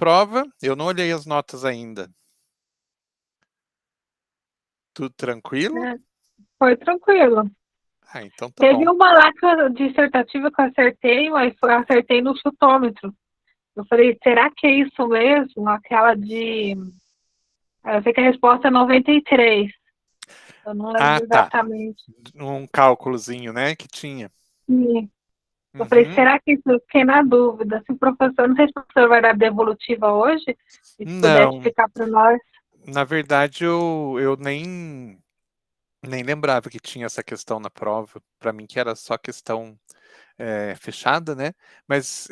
prova, eu não olhei as notas ainda. Tudo tranquilo? É, foi tranquilo. Ah, então tá Teve bom. uma lá dissertativa que eu acertei, mas eu acertei no chutômetro. Eu falei, será que é isso mesmo? Aquela de. Eu sei que a resposta é 93. Eu não Ah, lembro tá. exatamente. Um cálculozinho, né, que tinha. E eu falei, Uhum. será que isso? Eu fiquei na dúvida. Se o professor, não sei se o professor vai dar devolutiva hoje, e se puder Não, explicar para nós. na verdade eu nem lembrava que tinha essa questão na prova. Para mim que era só questão fechada, né? Mas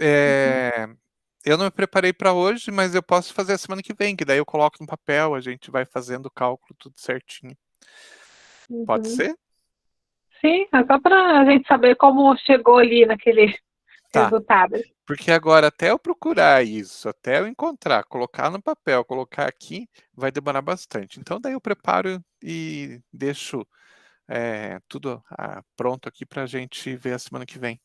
eu não me preparei para hoje, mas eu posso fazer a semana que vem, que daí eu coloco no papel, a gente vai fazendo o cálculo tudo certinho. Pode Uhum. ser? Sim, é só para a gente saber como chegou ali naquele Tá. resultado. Porque agora, até eu procurar isso, até eu encontrar, colocar no papel, colocar aqui, vai demorar bastante. Então, daí eu preparo e deixo tudo pronto aqui para a gente ver a semana que vem.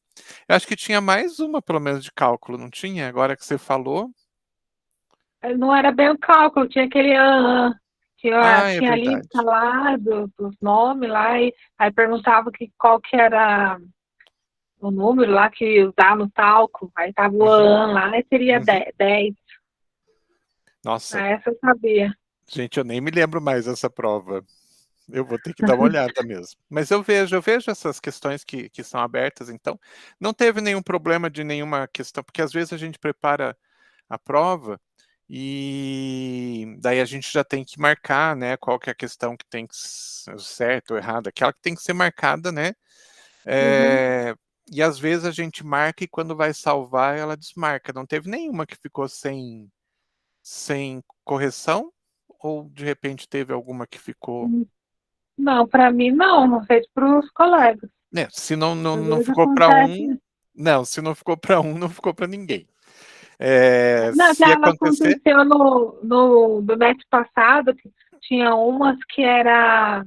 Eu acho que tinha mais uma, pelo menos, de cálculo, não tinha? Agora que você falou. Não era bem o cálculo, tinha aquele Ah, é tinha a lista verdade. lá dos nomes lá, e aí perguntava qual que era o número lá que usar no talco, aí tava o Uhum, lá, aí seria uhum. 10. Nossa, Essa eu sabia. gente, eu nem me lembro mais dessa prova. Eu vou ter que dar uma olhada mesmo. Mas eu vejo essas questões que são abertas, então. Não teve nenhum problema de nenhuma questão, porque às vezes a gente prepara a prova e daí a gente já tem que marcar, né, qual que é a questão que tem que ser certo ou errado, aquela que tem que ser marcada, né? Uhum. É, e às vezes a gente marca e quando vai salvar ela desmarca. Não teve nenhuma que ficou sem correção? Ou de repente teve alguma que ficou. Não, para mim não fez para os colegas. Se não Às vezes ficou para acontece. um. Não, se não ficou para um, não ficou para ninguém. Não, Se já acontecer. aconteceu no bimestre passado, que tinha umas que ela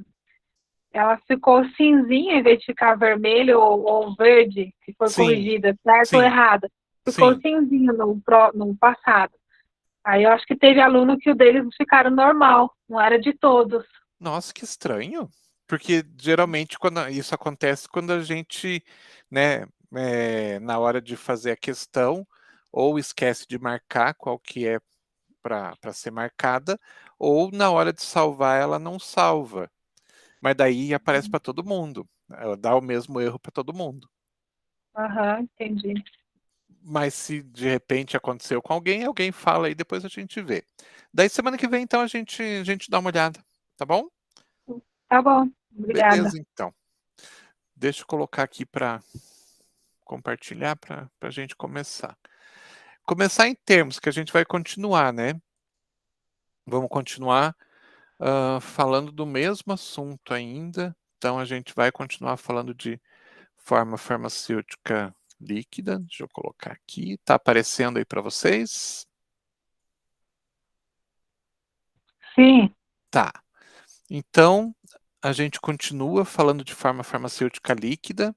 ficou cinzinha em vez de ficar vermelho ou verde, que foi Sim, corrigida, certo ou sim, errada. Ficou sim. cinzinho no passado. Aí eu acho que teve aluno que o deles ficaram normal, não era de todos. Nossa, que estranho. Porque geralmente quando isso acontece quando a gente, né, na hora de fazer a questão, ou esquece de marcar qual que é para ser marcada, ou na hora de salvar ela não salva. Mas daí aparece para todo mundo. Dá o mesmo erro para todo mundo. Aham, entendi. Mas se de repente aconteceu com alguém, alguém fala e depois a gente vê. Daí semana que vem, então, a gente dá uma olhada, tá bom? Tá bom, obrigada. Beleza, então. Deixa eu colocar aqui para compartilhar para a gente começar. Começar em termos, que a gente vai continuar, né? Vamos continuar falando do mesmo assunto ainda. Então, a gente vai continuar falando de forma farmacêutica líquida. Deixa eu colocar aqui. Está aparecendo aí para vocês? Sim, Tá. Então, a gente continua falando de forma farmacêutica líquida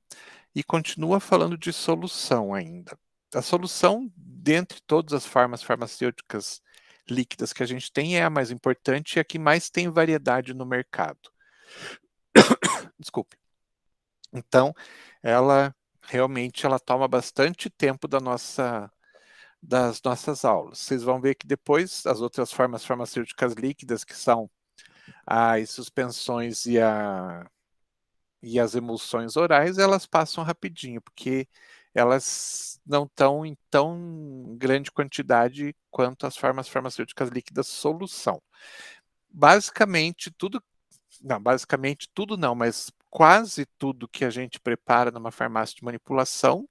e continua falando de solução ainda. A solução, dentre todas as formas farmacêuticas líquidas que a gente tem, é a mais importante e a que mais tem variedade no mercado. Desculpe. Então, ela realmente ela toma bastante tempo das nossas aulas. Vocês vão ver que depois as outras formas farmacêuticas líquidas, que são as suspensões e as emulsões orais, elas passam rapidinho, porque elas não estão em tão grande quantidade quanto as formas farmacêuticas líquidas solução. Basicamente tudo não, mas quase tudo que a gente prepara numa farmácia de manipulação,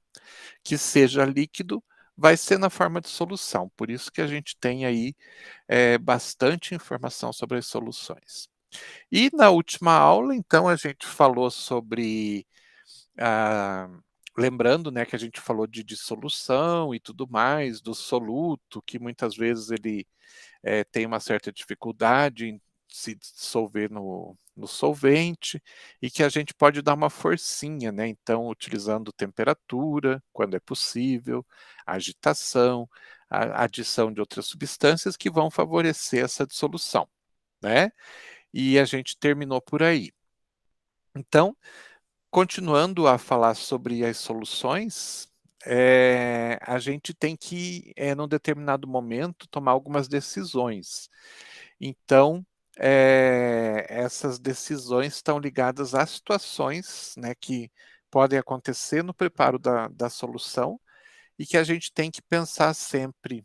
que seja líquido, vai ser na forma de solução. Por isso que a gente tem aí bastante informação sobre as soluções. E na última aula, então, a gente falou sobre. ah, Lembrando, né, que a gente falou de dissolução e tudo mais, do soluto, que muitas vezes ele tem uma certa dificuldade em se dissolver no solvente e que a gente pode dar uma forcinha, né? Então, utilizando temperatura, quando é possível, agitação, a adição de outras substâncias que vão favorecer essa dissolução, né? E a gente terminou por aí. Então, continuando a falar sobre as soluções, a gente tem que, num determinado momento, tomar algumas decisões. Então, essas decisões estão ligadas a situações, né, que podem acontecer no preparo da solução e que a gente tem que pensar sempre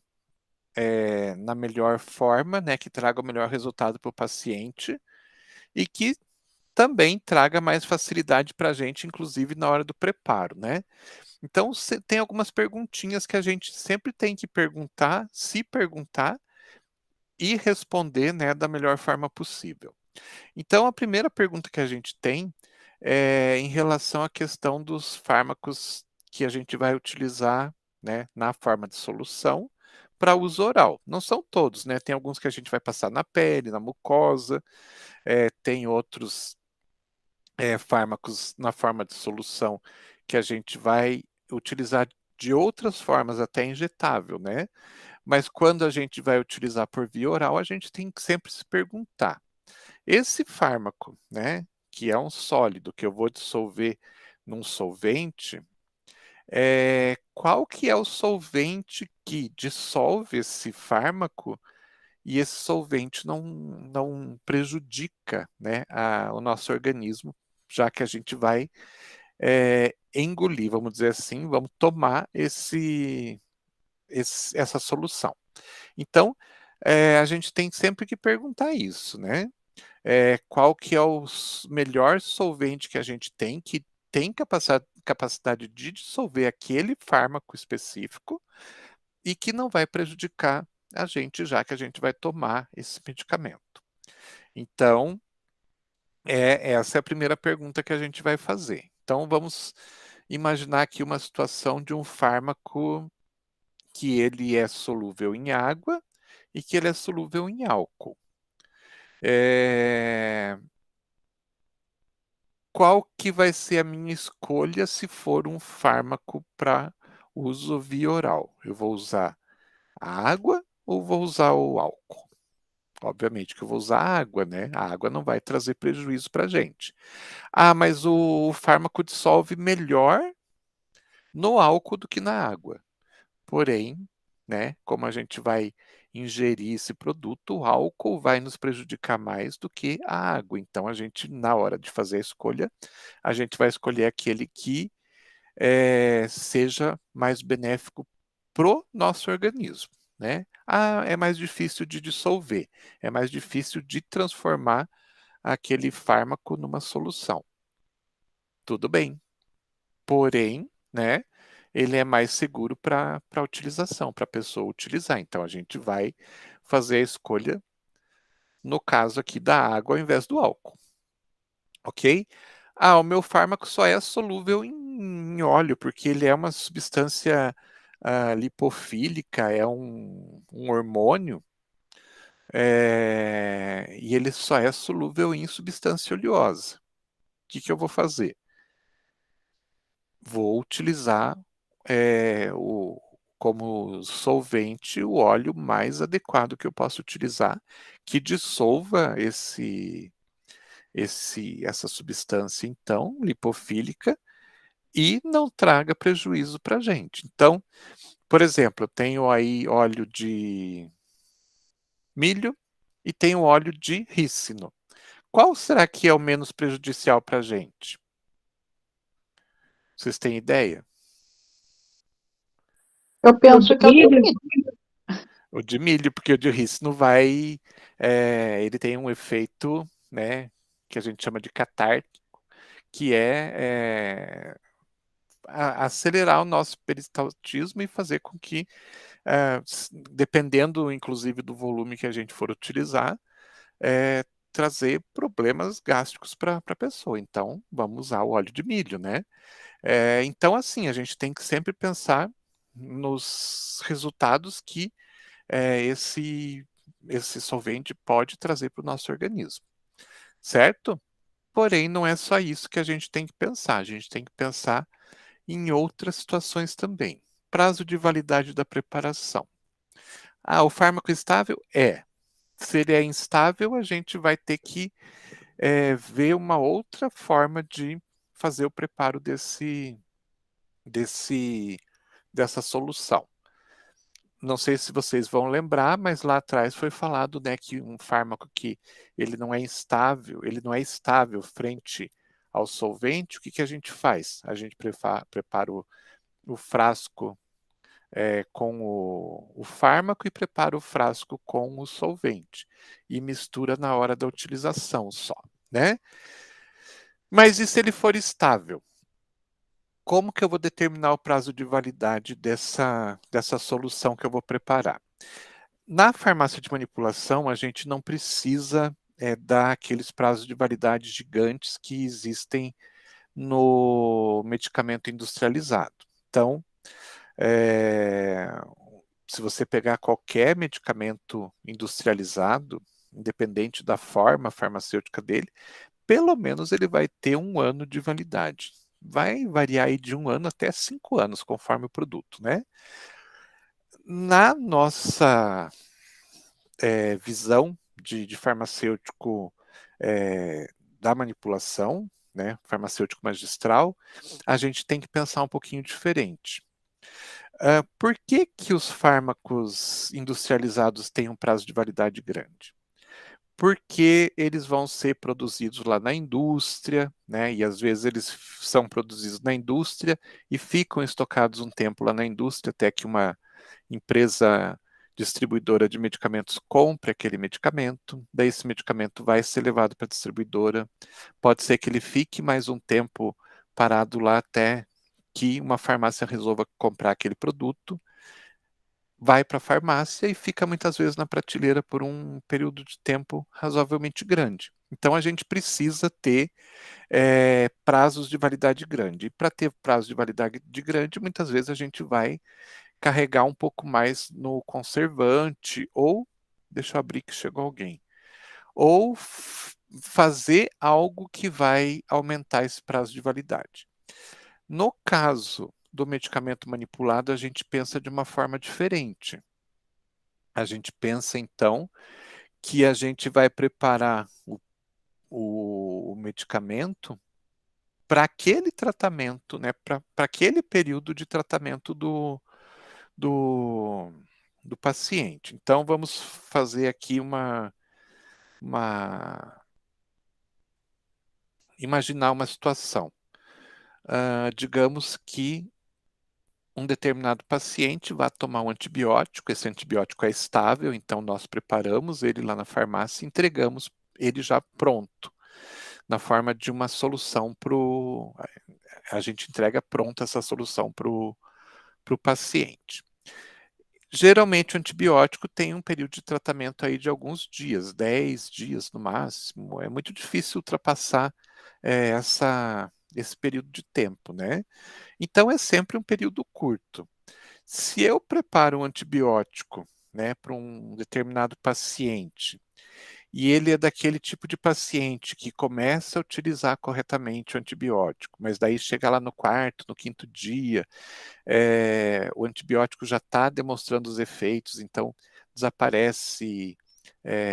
na melhor forma, né, que traga o melhor resultado para o paciente e que também traga mais facilidade para a gente, inclusive na hora do preparo, né? Então, tem algumas perguntinhas que a gente sempre tem que perguntar, se perguntar e responder, né, da melhor forma possível. Então, a primeira pergunta que a gente tem é em relação à questão dos fármacos que a gente vai utilizar, né, na forma de solução para uso oral. Não são todos, né? Tem alguns que a gente vai passar na pele, na mucosa, tem outros fármacos na forma de solução que a gente vai utilizar de outras formas, até injetável, né? Mas quando a gente vai utilizar por via oral, a gente tem que sempre se perguntar: esse fármaco, né, que é um sólido que eu vou dissolver num solvente, qual que é o solvente que dissolve esse fármaco e esse solvente não prejudica, né, o nosso organismo, já que a gente vai engolir, vamos dizer assim, vamos tomar essa solução. Então, a gente tem sempre que perguntar isso, né? Qual que é o melhor solvente que a gente tem, que tem capacidade de dissolver aquele fármaco específico e que não vai prejudicar a gente, já que a gente vai tomar esse medicamento. Então, essa é a primeira pergunta que a gente vai fazer. Então, vamos imaginar aqui uma situação de um fármaco que ele é solúvel em água e que ele é solúvel em álcool. Qual que vai ser a minha escolha se for um fármaco para uso via oral? Eu vou usar a água ou vou usar o álcool? Obviamente que eu vou usar a água, né? A água não vai trazer prejuízo para a gente. Ah, mas o fármaco dissolve melhor no álcool do que na água. Porém, né, como a gente vai ingerir esse produto, o álcool vai nos prejudicar mais do que a água. Então, a gente, na hora de fazer a escolha, a gente vai escolher aquele que seja mais benéfico pro nosso organismo, né? Ah, é mais difícil de dissolver, é mais difícil de transformar aquele fármaco numa solução. Tudo bem. Porém, né, ele é mais seguro para utilização, para a pessoa utilizar. Então, a gente vai fazer a escolha, no caso aqui, da água ao invés do álcool. Ok? Ah, o meu fármaco só é solúvel em óleo, porque ele é uma substância lipofílica, é um hormônio, e ele só é solúvel em substância oleosa. O que eu vou fazer? Vou utilizar como solvente o óleo mais adequado que eu posso utilizar, que dissolva essa substância, então, lipofílica, e não traga prejuízo para a gente. Então, por exemplo, eu tenho aí óleo de milho e tenho óleo de rícino. Qual será que é o menos prejudicial para a gente? Vocês têm ideia? Eu penso que é o de milho. O de milho, porque o de rícino ele tem um efeito, né, que a gente chama de catártico, que acelerar o nosso peristaltismo e fazer com que, dependendo inclusive do volume que a gente for utilizar, trazer problemas gástricos para a pessoa. Então, vamos usar o óleo de milho, né? Então, assim, a gente tem que sempre pensar nos resultados que esse solvente pode trazer para o nosso organismo, certo? Porém, não é só isso que a gente tem que pensar. A gente tem que pensar em outras situações também. Prazo de validade da preparação. O fármaco estável Se ele é instável, a gente vai ter que ver uma outra forma de fazer o preparo dessa solução. Não sei se vocês vão lembrar, mas lá atrás foi falado, né, que um fármaco que ele não é estável frente ao solvente, o que a gente faz? A gente prepara o frasco com o fármaco e prepara o frasco com o solvente e mistura na hora da utilização só, né? Mas e se ele for estável? Como que eu vou determinar o prazo de validade dessa solução que eu vou preparar? Na farmácia de manipulação, a gente não precisa dar aqueles prazos de validade gigantes que existem no medicamento industrializado. Então, se você pegar qualquer medicamento industrializado, independente da forma farmacêutica dele, pelo menos ele vai ter 1 ano de validade. Vai variar aí de 1 ano até 5 anos, conforme o produto, né? Na nossa visão de farmacêutico da manipulação, né, farmacêutico magistral, a gente tem que pensar um pouquinho diferente. Por que os fármacos industrializados têm um prazo de validade grande? Porque eles vão ser produzidos lá na indústria, né? E às vezes eles são produzidos na indústria e ficam estocados um tempo lá na indústria até que uma empresa distribuidora de medicamentos compre aquele medicamento, daí esse medicamento vai ser levado para a distribuidora, pode ser que ele fique mais um tempo parado lá até que uma farmácia resolva comprar aquele produto, vai para a farmácia e fica muitas vezes na prateleira por um período de tempo razoavelmente grande. Então a gente precisa ter prazos de validade grande. E para ter prazo de validade grande, muitas vezes a gente vai carregar um pouco mais no conservante, ou deixa eu abrir que chegou alguém, ou fazer algo que vai aumentar esse prazo de validade. No caso do medicamento manipulado, a gente pensa de uma forma diferente. A gente pensa, então, que a gente vai preparar o medicamento para aquele tratamento, né, para aquele período de tratamento do paciente. Então, vamos fazer aqui imaginar uma situação. Digamos que um determinado paciente vai tomar um antibiótico, esse antibiótico é estável, então nós preparamos ele lá na farmácia e entregamos ele já pronto, na forma de uma solução a gente entrega pronta essa solução para o paciente. Geralmente o antibiótico tem um período de tratamento aí de alguns dias, 10 dias no máximo. É muito difícil ultrapassar esse período de tempo, né? Então é sempre um período curto. Se eu preparo um antibiótico, né, para um determinado paciente, e ele é daquele tipo de paciente que começa a utilizar corretamente o antibiótico, mas daí chega lá no 4º, no 5º dia, o antibiótico já está demonstrando os efeitos, então desaparece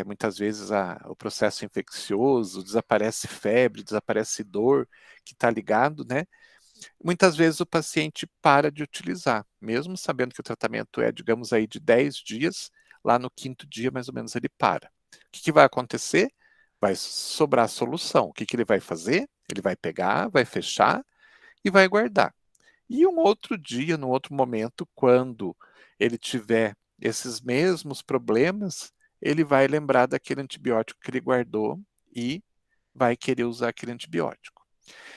muitas vezes o processo infeccioso, desaparece febre, desaparece dor que está ligado, né? Muitas vezes o paciente para de utilizar, mesmo sabendo que o tratamento é, digamos aí, de 10 dias, lá no 5º dia, mais ou menos, ele para. O que vai acontecer? Vai sobrar a solução. O que ele vai fazer? Ele vai pegar, vai fechar e vai guardar. E um outro dia, num outro momento, quando ele tiver esses mesmos problemas, ele vai lembrar daquele antibiótico que ele guardou e vai querer usar aquele antibiótico.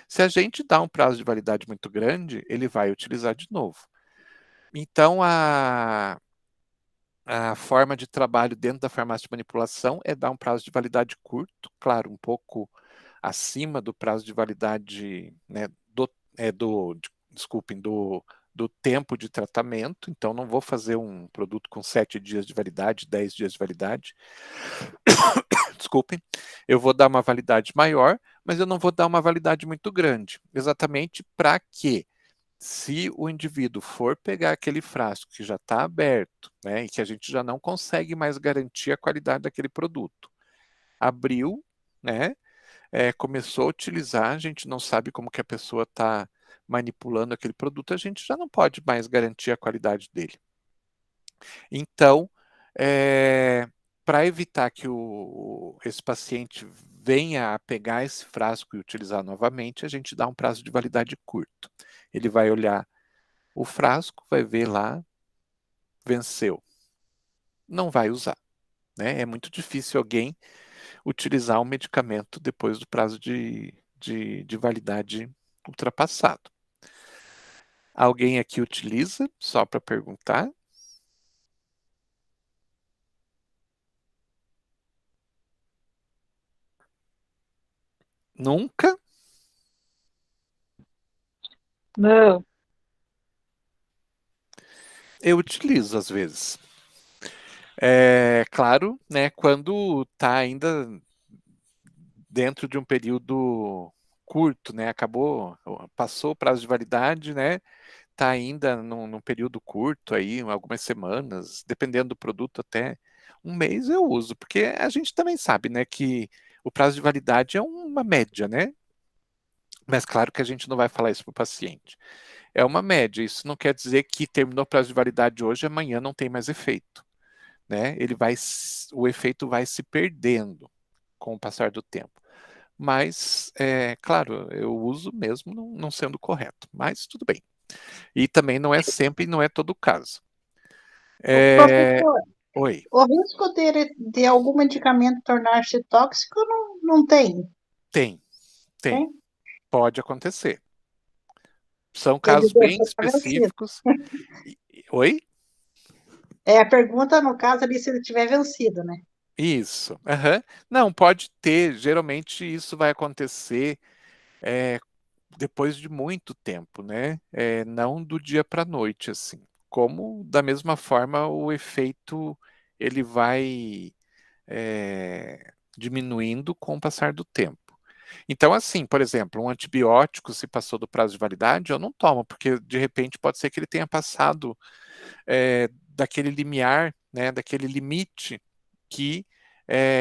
Se a gente dá um prazo de validade muito grande, ele vai utilizar de novo. Então, a forma de trabalho dentro da farmácia de manipulação é dar um prazo de validade curto, claro, um pouco acima do prazo de validade, né, do tempo de tratamento. Então, não vou fazer um produto com 7 dias de validade, 10 dias de validade. Desculpem, eu vou dar uma validade maior, mas eu não vou dar uma validade muito grande, exatamente para que, se o indivíduo for pegar aquele frasco que já está aberto, né, e que a gente já não consegue mais garantir a qualidade daquele produto, abriu, né, começou a utilizar, a gente não sabe como que a pessoa está manipulando aquele produto, a gente já não pode mais garantir a qualidade dele. Então, para evitar que esse paciente venha a pegar esse frasco e utilizar novamente, a gente dá um prazo de validade curto. Ele vai olhar o frasco, vai ver lá, venceu. Não vai usar, né? É muito difícil alguém utilizar um medicamento depois do prazo de validade ultrapassado. Alguém aqui utiliza, só para perguntar? Nunca? Não. Eu utilizo às vezes. É claro, né, quando está ainda dentro de um período curto, né, passou o prazo de validade, né, está ainda num período curto aí, algumas semanas, dependendo do produto até um mês eu uso, porque a gente também sabe, né, que o prazo de validade é uma média, né? Mas claro que a gente não vai falar isso para o paciente. É uma média, isso não quer dizer que terminou o prazo de validade hoje, amanhã não tem mais efeito, né? O efeito vai se perdendo com o passar do tempo. Mas, claro, eu uso mesmo não sendo correto, mas tudo bem. E também não é sempre, não é todo o caso. Professor, Oi, o risco de algum medicamento tornar-se tóxico não tem. tem, Tem? pode acontecer. São Eu casos digo, bem você está vencido. específicos. Oi? É a pergunta, no caso, ali, se ele tiver vencido, né? Isso. Aham. Não, pode ter. Geralmente isso vai acontecer depois de muito tempo, né? Não do dia para a noite, assim. Como, da mesma forma, o efeito ele vai diminuindo com o passar do tempo. Então, assim, por exemplo, um antibiótico, se passou do prazo de validade, eu não tomo, porque de repente pode ser que ele tenha passado daquele limiar, né, daquele limite que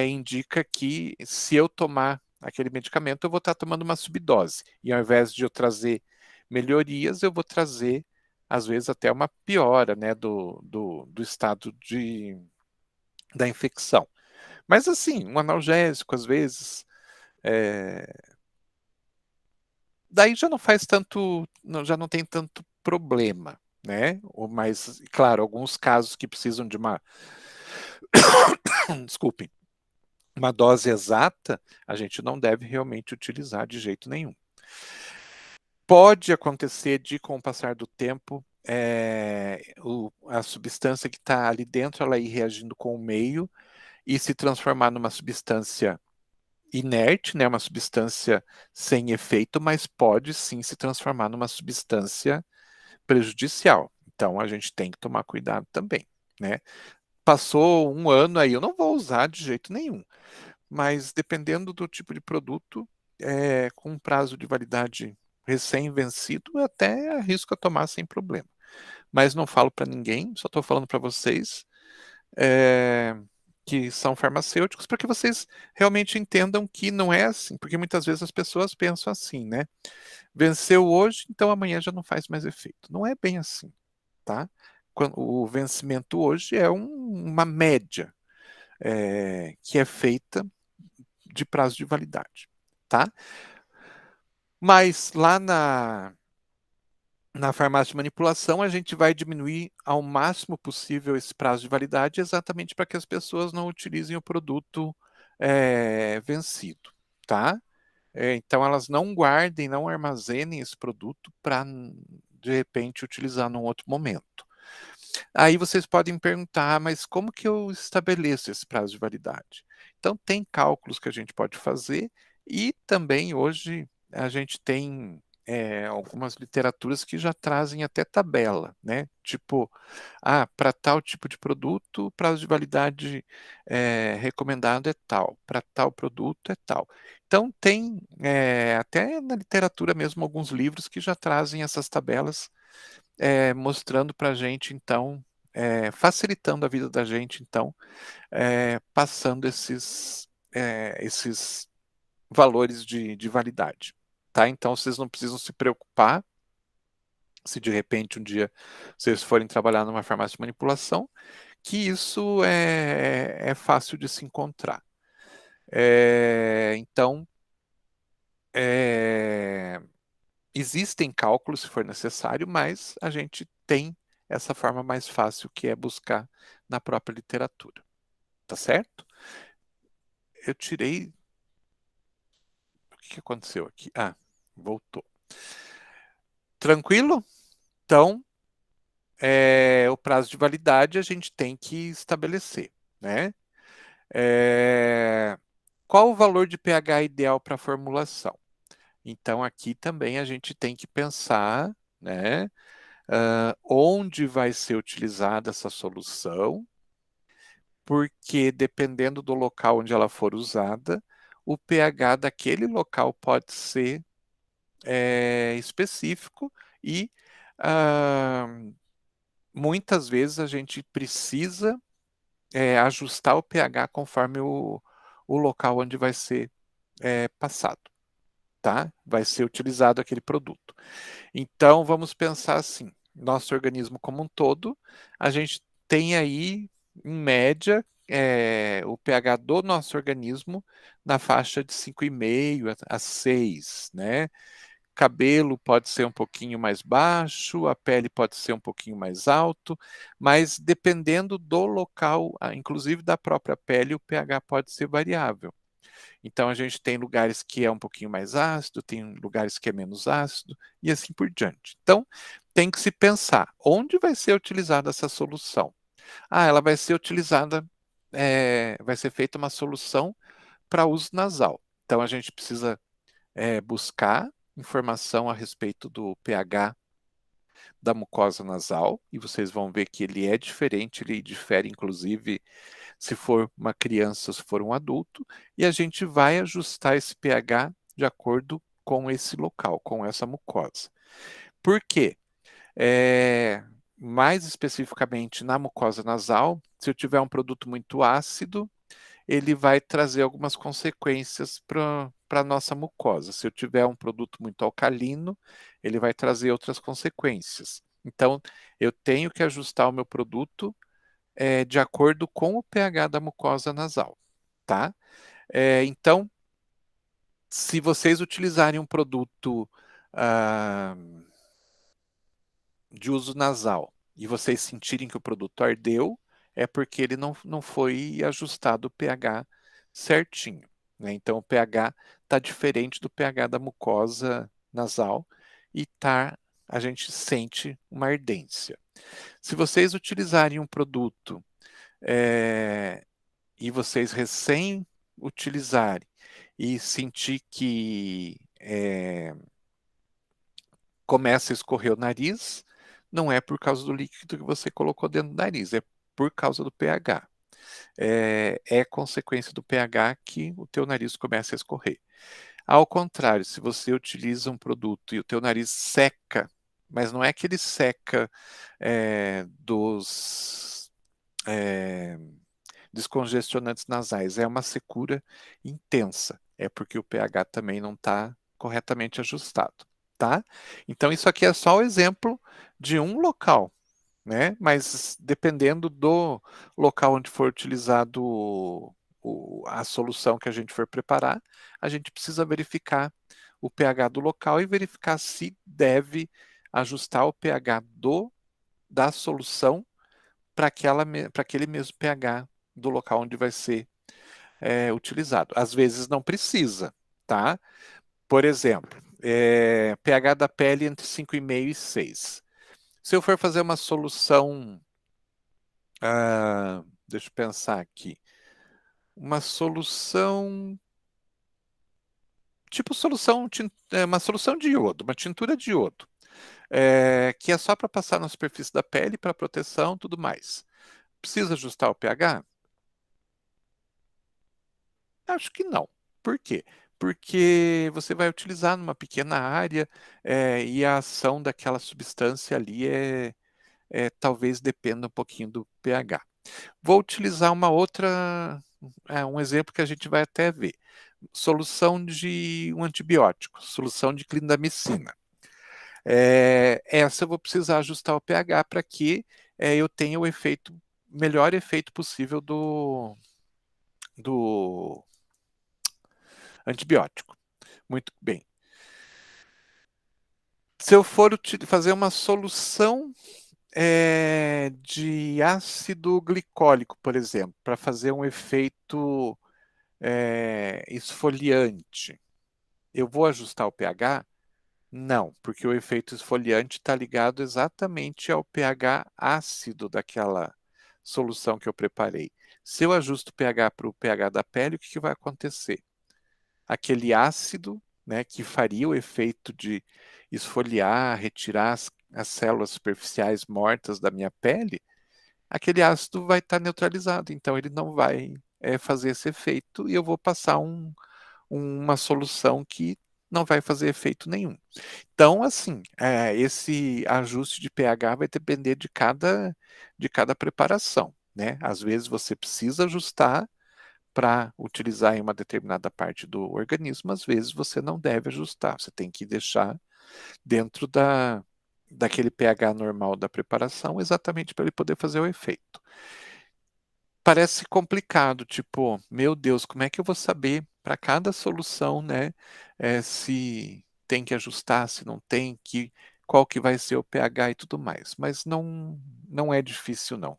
indica que se eu tomar aquele medicamento, eu vou estar tomando uma subdose. E ao invés de eu trazer melhorias, eu vou trazer, às vezes, até uma piora, né, do estado da infecção. Mas assim, um analgésico, às vezes, daí já não faz tanto, já não tem tanto problema, né? Mas, claro, alguns casos que precisam de uma, desculpem, uma dose exata, a gente não deve realmente utilizar de jeito nenhum. Pode acontecer de, com o passar do tempo, a substância que está ali dentro, ela ir reagindo com o meio e se transformar numa substância inerte, né, uma substância sem efeito, mas pode sim se transformar numa substância prejudicial. Então a gente tem que tomar cuidado também, né? Passou um ano aí, eu não vou usar de jeito nenhum, mas dependendo do tipo de produto, com um prazo de validade recém-vencido, eu até arrisco a tomar sem problema. Mas não falo para ninguém, só estou falando para vocês que são farmacêuticos, para que vocês realmente entendam que não é assim, porque muitas vezes as pessoas pensam assim, né? Venceu hoje, então amanhã já não faz mais efeito. Não é bem assim, tá? O vencimento hoje é uma média que é feita de prazo de validade, tá? Mas lá na farmácia de manipulação, a gente vai diminuir ao máximo possível esse prazo de validade, exatamente para que as pessoas não utilizem o produto vencido, tá? Então, elas não guardem, não armazenem esse produto para, de repente, utilizar num outro momento. Aí vocês podem perguntar, mas como que eu estabeleço esse prazo de validade? Então, tem cálculos que a gente pode fazer e também hoje a gente tem algumas literaturas que já trazem até tabela, né? Tipo, para tal tipo de produto, o prazo de validade recomendado é tal, para tal produto é tal. Então, tem até na literatura mesmo alguns livros que já trazem essas tabelas mostrando para a gente, então, facilitando a vida da gente, então, passando esses valores de validade. Tá? Então, vocês não precisam se preocupar se de repente um dia vocês forem trabalhar numa farmácia de manipulação, que isso é fácil de se encontrar. Então, existem cálculos se for necessário, mas a gente tem essa forma mais fácil que é buscar na própria literatura. Tá certo? Eu tirei... O que aconteceu aqui? Voltou. Tranquilo? Então, o prazo de validade a gente tem que estabelecer, né? Qual o valor de pH ideal para a formulação? Então, aqui também a gente tem que pensar, né, onde vai ser utilizada essa solução, porque dependendo do local onde ela for usada, o pH daquele local pode ser específico e muitas vezes a gente precisa ajustar o pH conforme o local onde vai ser passado, tá? Vai ser utilizado aquele produto. Então, vamos pensar assim, nosso organismo como um todo, a gente tem aí, em média, o pH do nosso organismo na faixa de 5,5 a 6, né? Cabelo pode ser um pouquinho mais baixo, a pele pode ser um pouquinho mais alto, mas dependendo do local, inclusive da própria pele, o pH pode ser variável. Então a gente tem lugares que é um pouquinho mais ácido, tem lugares que é menos ácido e assim por diante. Então tem que se pensar onde vai ser utilizada essa solução. Ela vai ser utilizada, vai ser feita uma solução para uso nasal. Então a gente precisa buscar informação a respeito do pH da mucosa nasal, e vocês vão ver que ele é diferente, ele difere inclusive se for uma criança ou se for um adulto, e a gente vai ajustar esse pH de acordo com esse local, com essa mucosa. Por quê? Mais especificamente na mucosa nasal, se eu tiver um produto muito ácido, ele vai trazer algumas consequências para a nossa mucosa. Se eu tiver um produto muito alcalino, ele vai trazer outras consequências. Então, eu tenho que ajustar o meu produto de acordo com o pH da mucosa nasal, tá? Então, se vocês utilizarem um produto de uso nasal e vocês sentirem que o produto ardeu, é porque ele não foi ajustado o pH certinho, né? Então, o pH está diferente do pH da mucosa nasal e a gente sente uma ardência. Se vocês utilizarem um produto e vocês recém utilizarem e sentir que começa a escorrer o nariz, não é por causa do líquido que você colocou dentro do nariz, é por causa do pH. É consequência do pH que o teu nariz começa a escorrer. Ao contrário, se você utiliza um produto e o teu nariz seca, mas não é que ele seca dos descongestionantes nasais, é uma secura intensa, é porque o pH também não está corretamente ajustado, tá? Então isso aqui é só o exemplo de um local, né? Mas dependendo do local onde for utilizado a solução que a gente for preparar, a gente precisa verificar o pH do local e verificar se deve ajustar o pH da solução para aquele mesmo pH do local onde vai ser utilizado. Às vezes não precisa, tá? Por exemplo, pH da pele entre 5,5 e 6. Se eu for fazer uma solução, deixa eu pensar aqui, uma solução tipo solução, uma solução de iodo, uma tintura de iodo, que é só para passar na superfície da pele, para proteção, tudo mais. Precisa ajustar o pH? Acho que não. Por quê? Porque você vai utilizar numa pequena área, e a ação daquela substância ali talvez dependa um pouquinho do pH. Vou utilizar uma outra, um exemplo que a gente vai até ver. Solução de um antibiótico, solução de clindamicina. Essa eu vou precisar ajustar o pH para que eu tenha o melhor efeito possível do antibiótico. Muito bem. Se eu for fazer uma solução de ácido glicólico, por exemplo, para fazer um efeito esfoliante, eu vou ajustar o pH? Não, porque o efeito esfoliante está ligado exatamente ao pH ácido daquela solução que eu preparei. Se eu ajusto o pH para o pH da pele, o que vai acontecer? Aquele ácido, né, que faria o efeito de esfoliar, retirar as células superficiais mortas da minha pele, aquele ácido vai estar neutralizado, então ele não vai fazer esse efeito e eu vou passar uma solução que não vai fazer efeito nenhum. Então, assim, esse ajuste de pH vai depender de cada preparação, né? Às vezes você precisa ajustar para utilizar em uma determinada parte do organismo, às vezes você não deve ajustar, você tem que deixar dentro daquele pH normal da preparação, exatamente para ele poder fazer o efeito. Parece complicado, tipo, meu Deus, como é que eu vou saber para cada solução, né, se tem que ajustar, se não tem, qual que vai ser o pH e tudo mais. Mas não é difícil, não.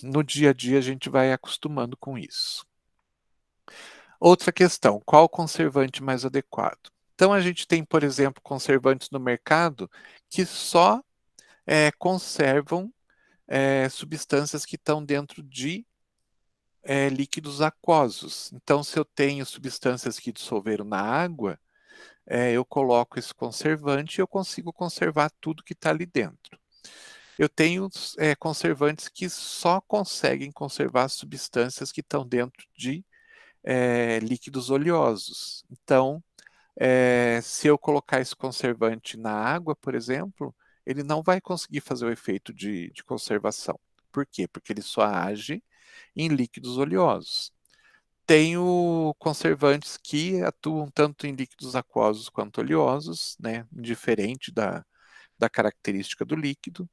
No dia a dia a gente vai acostumando com isso. Outra questão, qual o conservante mais adequado? Então a gente tem, por exemplo, conservantes no mercado que só conservam substâncias que estão dentro de líquidos aquosos. Então, se eu tenho substâncias que dissolveram na água, eu coloco esse conservante e eu consigo conservar tudo que está ali dentro. Eu tenho conservantes que só conseguem conservar substâncias que estão dentro de líquidos oleosos. Então, se eu colocar esse conservante na água, por exemplo, ele não vai conseguir fazer o efeito de conservação. Por quê? Porque ele só age em líquidos oleosos. Tenho conservantes que atuam tanto em líquidos aquosos quanto oleosos, né, indiferente da característica do líquido.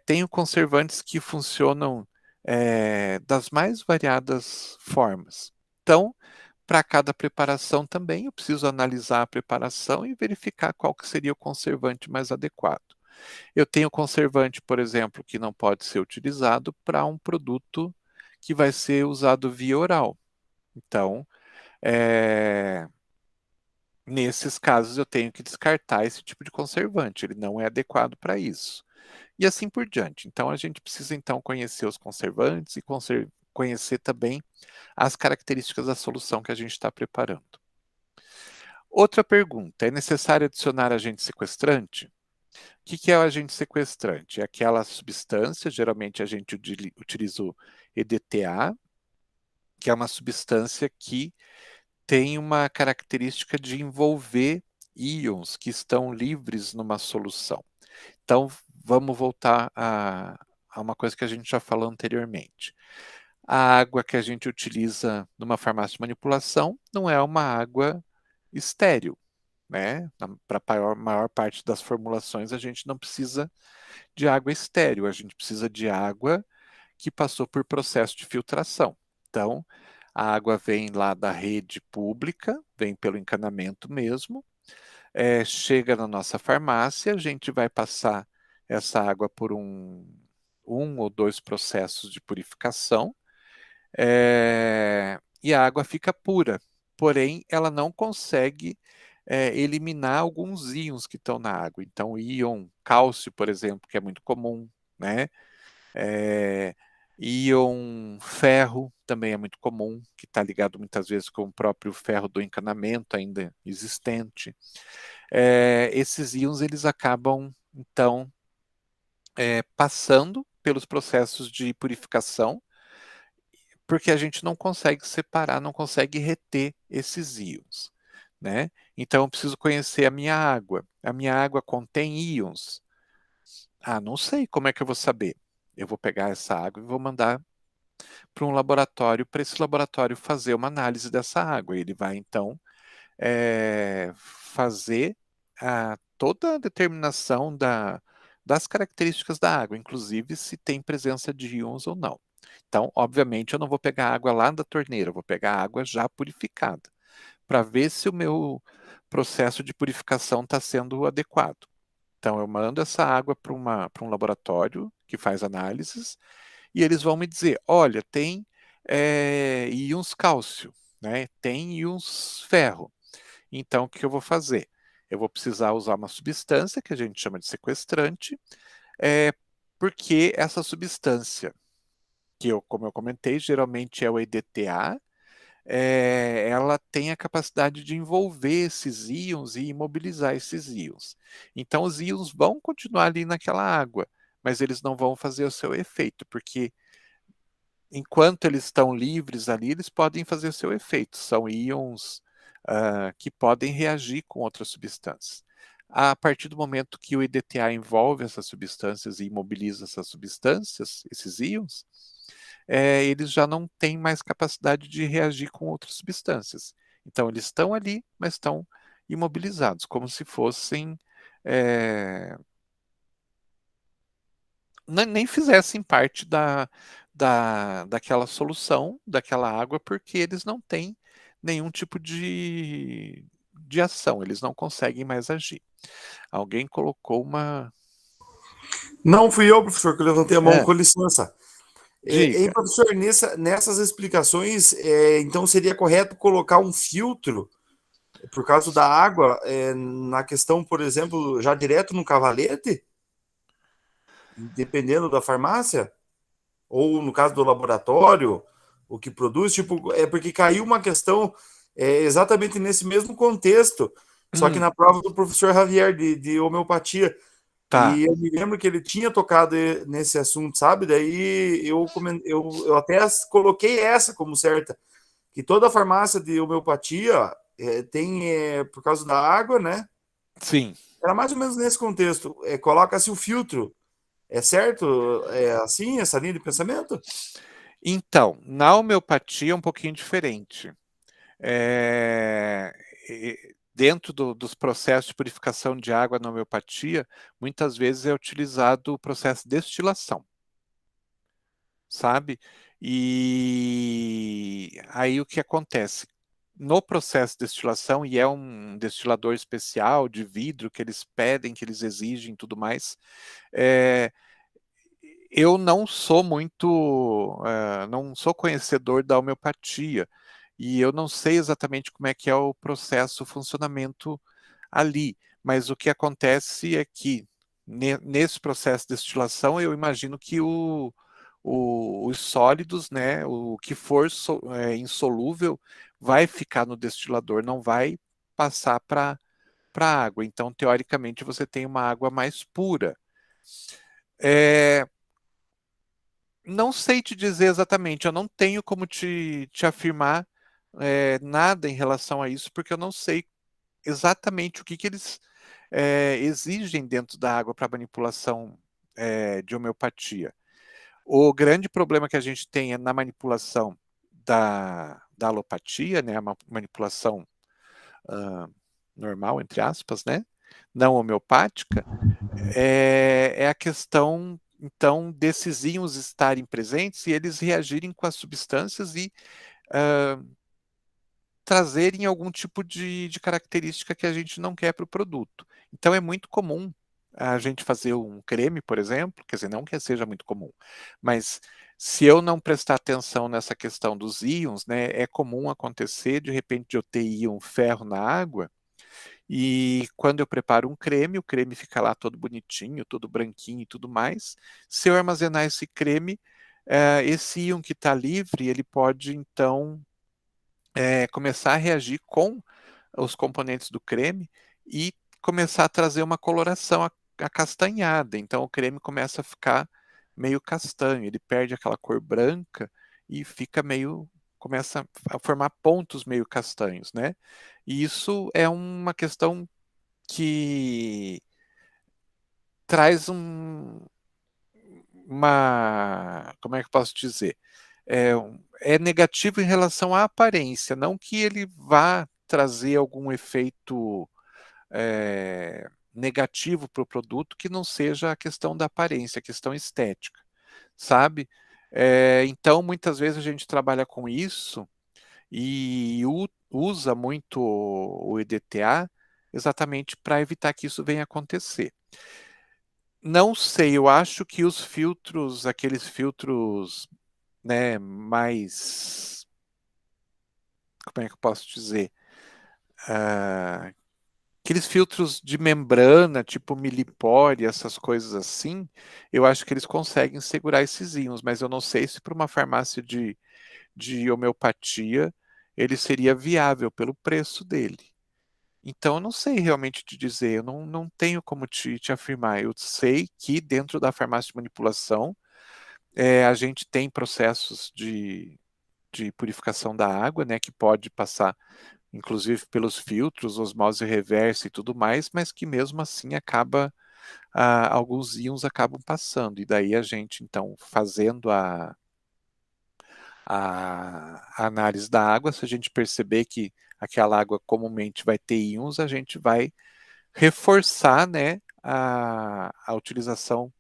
Tenho conservantes que funcionam das mais variadas formas. Então, para cada preparação também, eu preciso analisar a preparação e verificar qual que seria o conservante mais adequado. Eu tenho conservante, por exemplo, que não pode ser utilizado para um produto que vai ser usado via oral. Então, nesses casos, eu tenho que descartar esse tipo de conservante, ele não é adequado para isso. E assim por diante. Então, a gente precisa, então, conhecer os conservantes e conhecer também as características da solução que a gente está preparando. Outra pergunta, é necessário adicionar agente sequestrante? O que é o agente sequestrante? É aquela substância, geralmente a gente utiliza o EDTA, que é uma substância que tem uma característica de envolver íons que estão livres numa solução. Então, vamos voltar a uma coisa que a gente já falou anteriormente. A água que a gente utiliza numa farmácia de manipulação não é uma água estéril, né? Para a maior parte das formulações, a gente não precisa de água estéril, a gente precisa de água que passou por processo de filtração. Então, a água vem lá da rede pública, vem pelo encanamento mesmo, chega na nossa farmácia, a gente vai passar essa água por um ou dois processos de purificação, e a água fica pura. Porém, ela não consegue eliminar alguns íons que estão na água. Então, o íon cálcio, por exemplo, que é muito comum, né? Íon ferro também é muito comum, que está ligado muitas vezes com o próprio ferro do encanamento ainda existente. Esses íons eles acabam, então, passando pelos processos de purificação, porque a gente não consegue separar, não consegue reter esses íons, né? Então eu preciso conhecer a minha água. A minha água contém íons? Ah, não sei, como é que eu vou saber? Eu vou pegar essa água e vou mandar para um laboratório, para esse laboratório fazer uma análise dessa água. Ele vai então fazer toda a determinação das características da água, inclusive se tem presença de íons ou não. Então, obviamente, eu não vou pegar água lá da torneira, eu vou pegar água já purificada, para ver se o meu processo de purificação está sendo adequado. Então, eu mando essa água para um laboratório que faz análises e eles vão me dizer: olha, tem íons cálcio, né? Tem íons ferro. Então, o que eu vou fazer? Eu vou precisar usar uma substância que a gente chama de sequestrante, porque essa substância, como eu comentei, geralmente é o EDTA, ela tem a capacidade de envolver esses íons e imobilizar esses íons. Então, os íons vão continuar ali naquela água, mas eles não vão fazer o seu efeito, porque enquanto eles estão livres ali, eles podem fazer o seu efeito. São íons que podem reagir com outras substâncias. A partir do momento que o EDTA envolve essas substâncias e imobiliza essas substâncias, esses íons, eles já não têm mais capacidade de reagir com outras substâncias. Então, eles estão ali, mas estão imobilizados, como se fossem. Nem fizessem parte daquela solução, daquela água, porque eles não têm nenhum tipo de ação, eles não conseguem mais agir. Alguém colocou uma. Não fui eu, professor, que levantei a mão, com licença. Diga. Professor, nessas explicações, então seria correto colocar um filtro, por causa da água, na questão, por exemplo, já direto no cavalete? Dependendo da farmácia? Ou no caso do laboratório, o que produz, tipo, porque caiu uma questão exatamente nesse mesmo contexto, só que na prova do professor Javier de homeopatia. Tá. E eu me lembro que ele tinha tocado nesse assunto, sabe? Daí eu até coloquei essa como certa, que toda farmácia de homeopatia tem, por causa da água, né? Sim. Era mais ou menos nesse contexto. Coloca-se o filtro. É certo? É assim, essa linha de pensamento? Então, na homeopatia é um pouquinho diferente. Dentro dos processos de purificação de água na homeopatia, muitas vezes é utilizado o processo de destilação, sabe? E aí o que acontece? No processo de destilação, e é um destilador especial de vidro que eles pedem, que eles exigem e tudo mais, eu não sou não sou conhecedor da homeopatia, e eu não sei exatamente como é que é o processo, o funcionamento ali, mas o que acontece é que nesse processo de destilação eu imagino que os sólidos, né, o que for insolúvel vai ficar no destilador, não vai passar para a água. Então, teoricamente, você tem uma água mais pura. Não sei te dizer exatamente, eu não tenho como te afirmar nada em relação a isso, porque eu não sei exatamente o que eles exigem dentro da água para manipulação de homeopatia. O grande problema que a gente tem é na manipulação da alopatia, né, a manipulação normal, entre aspas, né, não homeopática, é a questão, então, desses íons estarem presentes e eles reagirem com as substâncias e trazerem algum tipo de característica que a gente não quer para o produto. Então, é muito comum a gente fazer um creme, por exemplo, quer dizer, não que seja muito comum, mas se eu não prestar atenção nessa questão dos íons, né, é comum acontecer, de repente, de eu ter íon ferro na água, e quando eu preparo um creme, o creme fica lá todo bonitinho, todo branquinho e tudo mais. Se eu armazenar esse creme, esse íon que está livre, ele pode, então, começar a reagir com os componentes do creme e começar a trazer uma coloração acastanhada. Então, o creme começa a ficar meio castanho, ele perde aquela cor branca e fica começa a formar pontos meio castanhos, né? E isso é uma questão que traz como é que eu posso dizer? É negativo em relação à aparência, não que ele vá trazer algum efeito negativo para o produto que não seja a questão da aparência, a questão estética, sabe? Então, muitas vezes a gente trabalha com isso e usa muito o EDTA exatamente para evitar que isso venha acontecer. Não sei, eu acho que os filtros, aqueles filtros, né, mais, como é que eu posso dizer? Aqueles filtros de membrana, tipo milipore, essas coisas assim, eu acho que eles conseguem segurar esses íons, mas eu não sei se para uma farmácia de homeopatia ele seria viável pelo preço dele. Então, eu não sei realmente te dizer, eu não tenho como te afirmar. Eu sei que dentro da farmácia de manipulação, a gente tem processos de purificação da água, né, que pode passar, inclusive pelos filtros, osmose reversa e tudo mais, mas que mesmo assim alguns íons acabam passando. E daí a gente, então, fazendo a análise da água, se a gente perceber que aquela água comumente vai ter íons, a gente vai reforçar, né, a utilização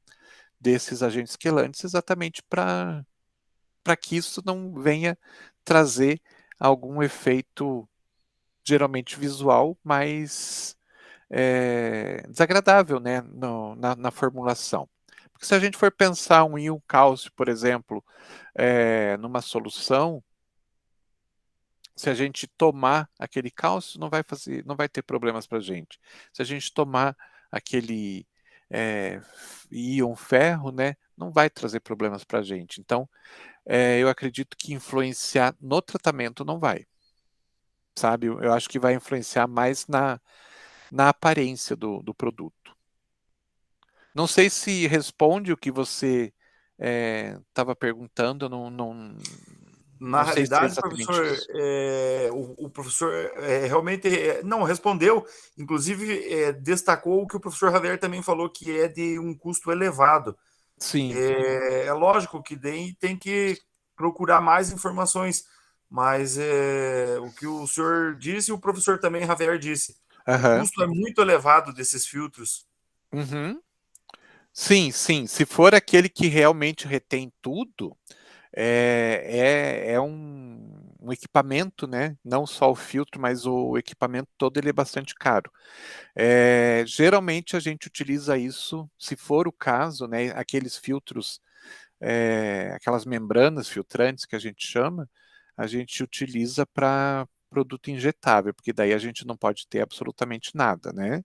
desses agentes quelantes exatamente para que isso não venha trazer algum efeito, geralmente visual, mais desagradável, né, na formulação. Porque se a gente for pensar um íon cálcio, por exemplo, numa solução, se a gente tomar aquele cálcio, não vai ter problemas para a gente. Se a gente tomar aquele íon ferro, né, não vai trazer problemas para a gente. Então, eu acredito que influenciar no tratamento não vai, sabe? Eu acho que vai influenciar mais na aparência do produto. Não sei se responde o que você estava perguntando, Na não sei se é realidade, exatamente professor, isso. o professor realmente não respondeu, inclusive destacou o que o professor Javier também falou, que é de um custo elevado. Sim. É lógico que daí tem que procurar mais informações, mas o que o senhor disse, o professor também, Javier, disse. O Aham. custo é muito elevado desses filtros. Uhum. Sim, sim. Se for aquele que realmente retém tudo, é um equipamento, né? Não só o filtro, mas o equipamento todo ele é bastante caro. Geralmente a gente utiliza isso, se for o caso, né? Aqueles filtros, aquelas membranas filtrantes que a gente chama, a gente utiliza para produto injetável, porque daí a gente não pode ter absolutamente nada, né?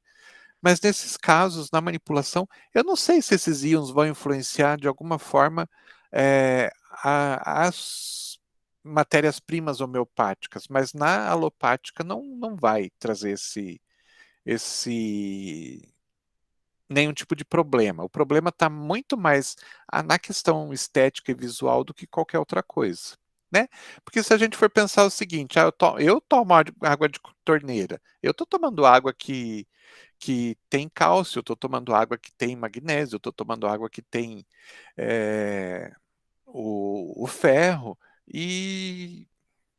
Mas nesses casos, na manipulação, eu não sei se esses íons vão influenciar de alguma forma as matérias-primas homeopáticas, mas na alopática não vai trazer esse nenhum tipo de problema. O problema está muito mais na questão estética e visual do que qualquer outra coisa. Né? Porque se a gente for pensar o seguinte, eu tomo água de torneira, eu estou tomando água que tem cálcio, eu estou tomando água que tem magnésio, eu estou tomando água que tem o ferro, e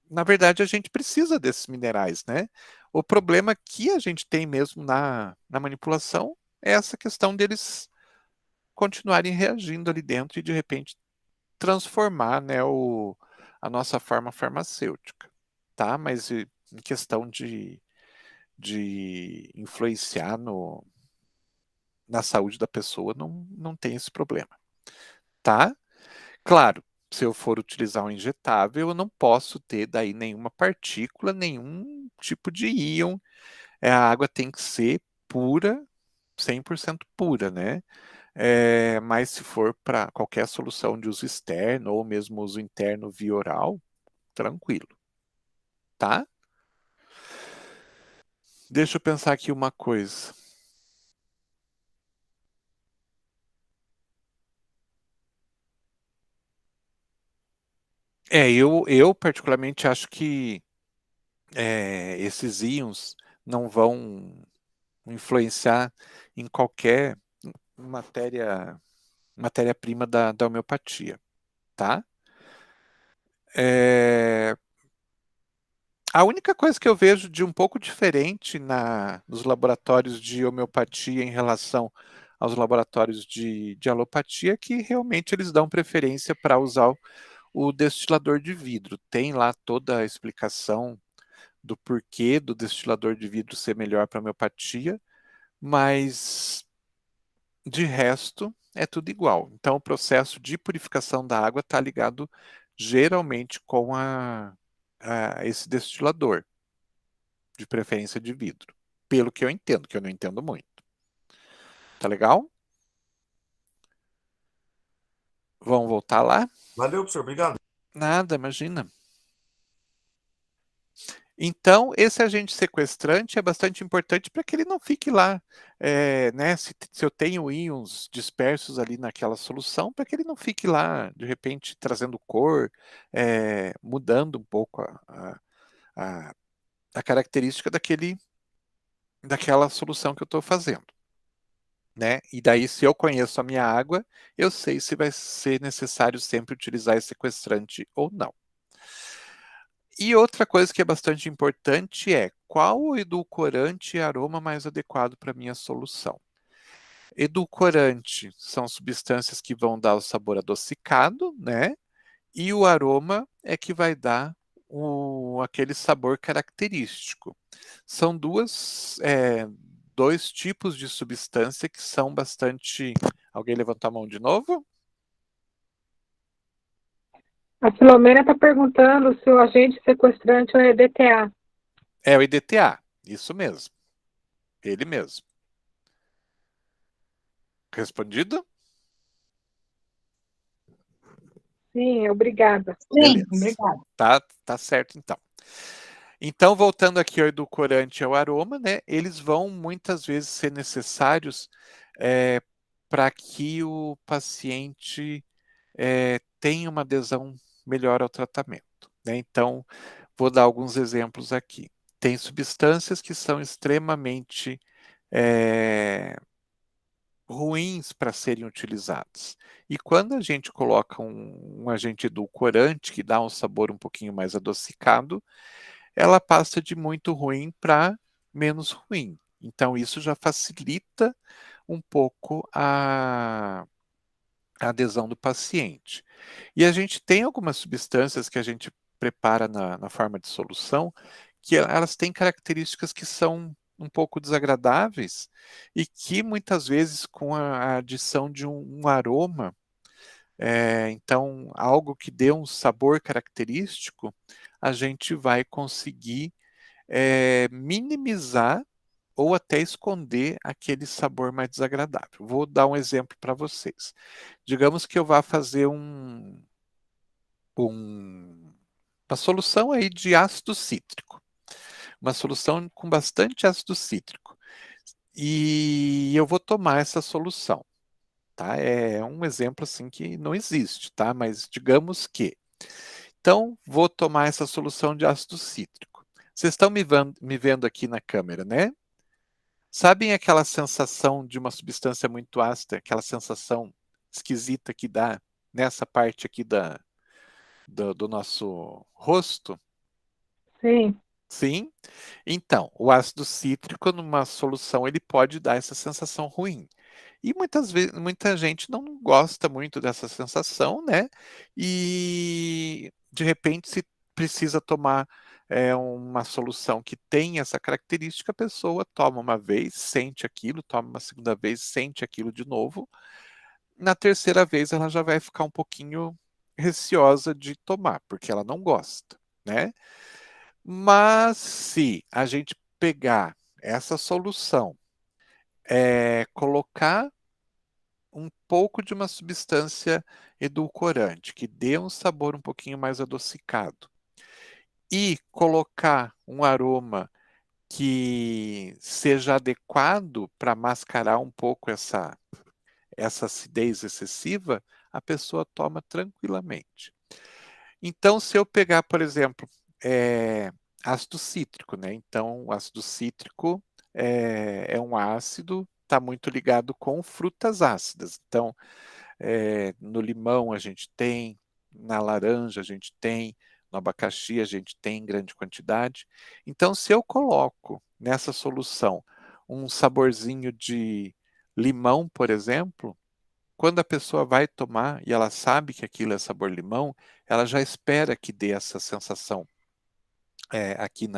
na verdade a gente precisa desses minerais, né? O problema que a gente tem mesmo na manipulação é essa questão deles continuarem reagindo ali dentro e de repente transformar, né, a nossa forma farmacêutica, tá? Mas em questão de influenciar na saúde da pessoa, não tem esse problema, tá? Claro, se eu for utilizar um injetável, eu não posso ter daí nenhuma partícula, nenhum tipo de íon. A água tem que ser pura, 100% pura, né? Mas se for para qualquer solução de uso externo ou mesmo uso interno via oral, tranquilo, tá? Deixa eu pensar aqui uma coisa. Eu particularmente acho que esses íons não vão influenciar em qualquer matéria-prima da homeopatia, tá? A única coisa que eu vejo de um pouco diferente nos laboratórios de homeopatia em relação aos laboratórios de alopatia é que realmente eles dão preferência para usar o destilador de vidro. Tem lá toda a explicação do porquê do destilador de vidro ser melhor para homeopatia, mas de resto é tudo igual. Então o processo de purificação da água está ligado geralmente com esse destilador, de preferência de vidro. Pelo que eu entendo, que eu não entendo muito. Tá legal? Vamos voltar lá? Valeu, professor. Obrigado. Nada, imagina. Então, esse agente sequestrante é bastante importante para que ele não fique lá, né? Se eu tenho íons dispersos ali naquela solução, para que ele não fique lá, de repente, trazendo cor, mudando um pouco a característica daquela solução que eu estou fazendo, né? E daí, se eu conheço a minha água, eu sei se vai ser necessário sempre utilizar esse sequestrante ou não. E outra coisa que é bastante importante é qual o edulcorante e aroma mais adequado para a minha solução. Edulcorante são substâncias que vão dar o sabor adocicado, né? E o aroma é que vai dar aquele sabor característico. São dois tipos de substância que são bastante... Alguém levantou a mão de novo? A Filomena está perguntando se o agente sequestrante é o EDTA. É o EDTA, isso mesmo. Ele mesmo. Respondido? Sim, obrigada. Sim, Beleza. obrigado. Tá certo, então. Então, voltando aqui ao edulcorante e ao aroma, né? Eles vão muitas vezes ser necessários para que o paciente tenha uma adesão melhor ao tratamento, né? Então, vou dar alguns exemplos aqui. Tem substâncias que são extremamente ruins para serem utilizadas. E quando a gente coloca um agente edulcorante que dá um sabor um pouquinho mais adocicado, ela passa de muito ruim para menos ruim. Então, isso já facilita um pouco a adesão do paciente. E a gente tem algumas substâncias que a gente prepara na forma de solução, que elas têm características que são um pouco desagradáveis e que muitas vezes com a adição de um aroma, então algo que dê um sabor característico, a gente vai conseguir minimizar ou até esconder aquele sabor mais desagradável. Vou dar um exemplo para vocês. Digamos que eu vá fazer uma solução aí de ácido cítrico. Uma solução com bastante ácido cítrico. E eu vou tomar essa solução. Tá? É um exemplo assim que não existe, tá? Mas digamos que. Então, vou tomar essa solução de ácido cítrico. Vocês estão me vendo aqui na câmera, né? Sabem aquela sensação de uma substância muito ácida, aquela sensação esquisita que dá nessa parte aqui do nosso rosto? Sim. Sim? Então, o ácido cítrico numa solução ele pode dar essa sensação ruim. E muitas vezes, muita gente não gosta muito dessa sensação, né? E de repente, se precisa tomar uma solução que tem essa característica, a pessoa toma uma vez, sente aquilo, toma uma segunda vez, sente aquilo de novo. Na terceira vez, ela já vai ficar um pouquinho receosa de tomar, porque ela não gosta, né? Mas se a gente pegar essa solução, colocar um pouco de uma substância edulcorante, que dê um sabor um pouquinho mais adocicado. E colocar um aroma que seja adequado para mascarar um pouco essa acidez excessiva, a pessoa toma tranquilamente. Então, se eu pegar, por exemplo, ácido cítrico, né? Então, o ácido cítrico é um ácido, está muito ligado com frutas ácidas. Então, no limão a gente tem, na laranja a gente tem, no abacaxi a gente tem em grande quantidade. Então, se eu coloco nessa solução um saborzinho de limão, por exemplo, quando a pessoa vai tomar e ela sabe que aquilo é sabor limão, ela já espera que dê essa sensação aqui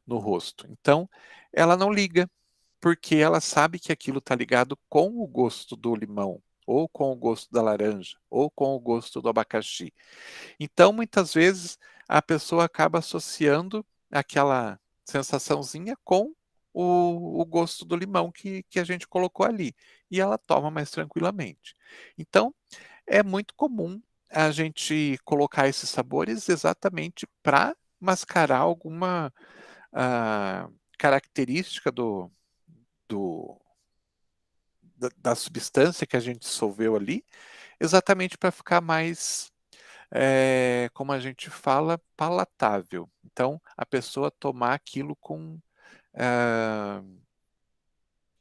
no rosto. Então, ela não liga, porque ela sabe que aquilo está ligado com o gosto do limão, ou com o gosto da laranja, ou com o gosto do abacaxi. Então, muitas vezes, a pessoa acaba associando aquela sensaçãozinha com o gosto do limão que a gente colocou ali. E ela toma mais tranquilamente. Então, é muito comum a gente colocar esses sabores exatamente para mascarar alguma característica do, da substância que a gente dissolveu ali, exatamente para ficar mais, como a gente fala, palatável. Então, a pessoa tomar aquilo com,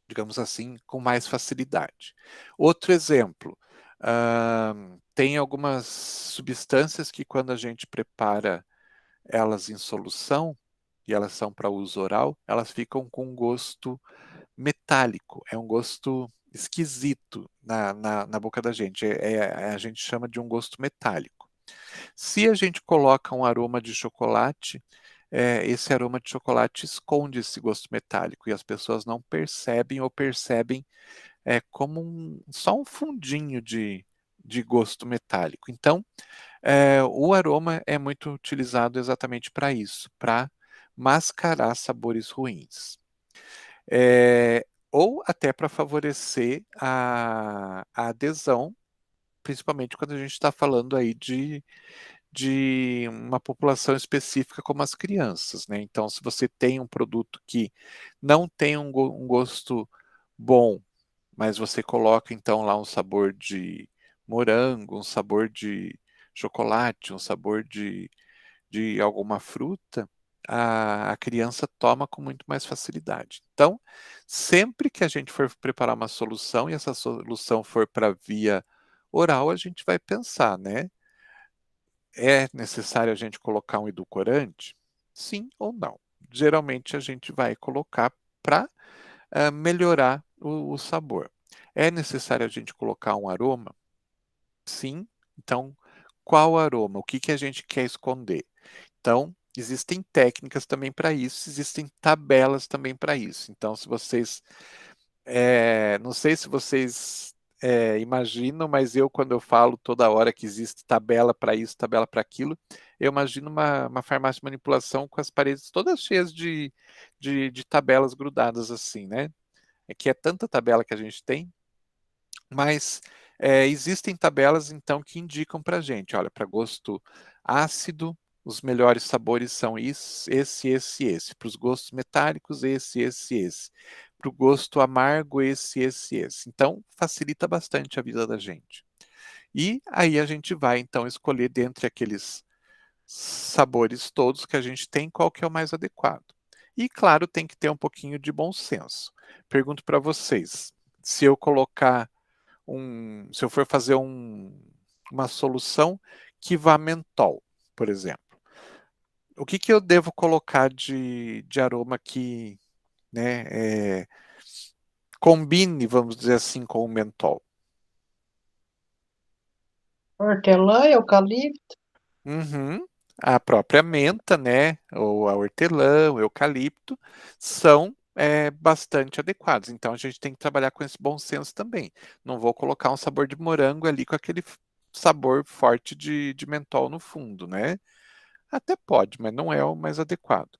digamos assim, com mais facilidade. Outro exemplo, tem algumas substâncias que quando a gente prepara elas em solução, e elas são para uso oral, elas ficam com um gosto metálico, é um gosto esquisito na boca da gente, a gente chama de um gosto metálico. Se a gente coloca um aroma de chocolate, esse aroma de chocolate esconde esse gosto metálico e as pessoas não percebem ou percebem como só um fundinho de gosto metálico. Então, o aroma é muito utilizado exatamente para isso, para mascarar sabores ruins. Ou até para favorecer a adesão, principalmente quando a gente está falando aí de uma população específica como as crianças, né? Então, se você tem um produto que não tem um gosto bom, mas você coloca então lá um sabor de morango, um sabor de chocolate, um sabor de alguma fruta, a criança toma com muito mais facilidade. Então, sempre que a gente for preparar uma solução e essa solução for para via oral, a gente vai pensar, né? É necessário a gente colocar um edulcorante? Sim ou não? Geralmente a gente vai colocar para melhorar o sabor. É necessário a gente colocar um aroma? Sim. Então, qual aroma? O que a gente quer esconder? Então, existem técnicas também para isso, existem tabelas também para isso. Então, se vocês, não sei se vocês imaginam, mas eu, quando eu falo toda hora que existe tabela para isso, tabela para aquilo, eu imagino uma farmácia de manipulação com as paredes todas cheias de tabelas grudadas assim, né? É que é tanta tabela que a gente tem, mas existem tabelas então que indicam para a gente, olha, para gosto ácido, os melhores sabores são esse. Para os gostos metálicos, esse. Para o gosto amargo, esse. Então, facilita bastante a vida da gente. E aí a gente vai então escolher dentre aqueles sabores todos que a gente tem, qual que é o mais adequado. E claro, tem que ter um pouquinho de bom senso. Pergunto para vocês, se eu colocar se eu for fazer uma solução que vá mentol, por exemplo, o que eu devo colocar de aroma que, né, combine, vamos dizer assim, com o mentol? Hortelã, eucalipto. Uhum. A própria menta, né, ou a hortelã, o eucalipto, são bastante adequados. Então a gente tem que trabalhar com esse bom senso também. Não vou colocar um sabor de morango ali com aquele sabor forte de mentol no fundo, né? Até pode, mas não é o mais adequado.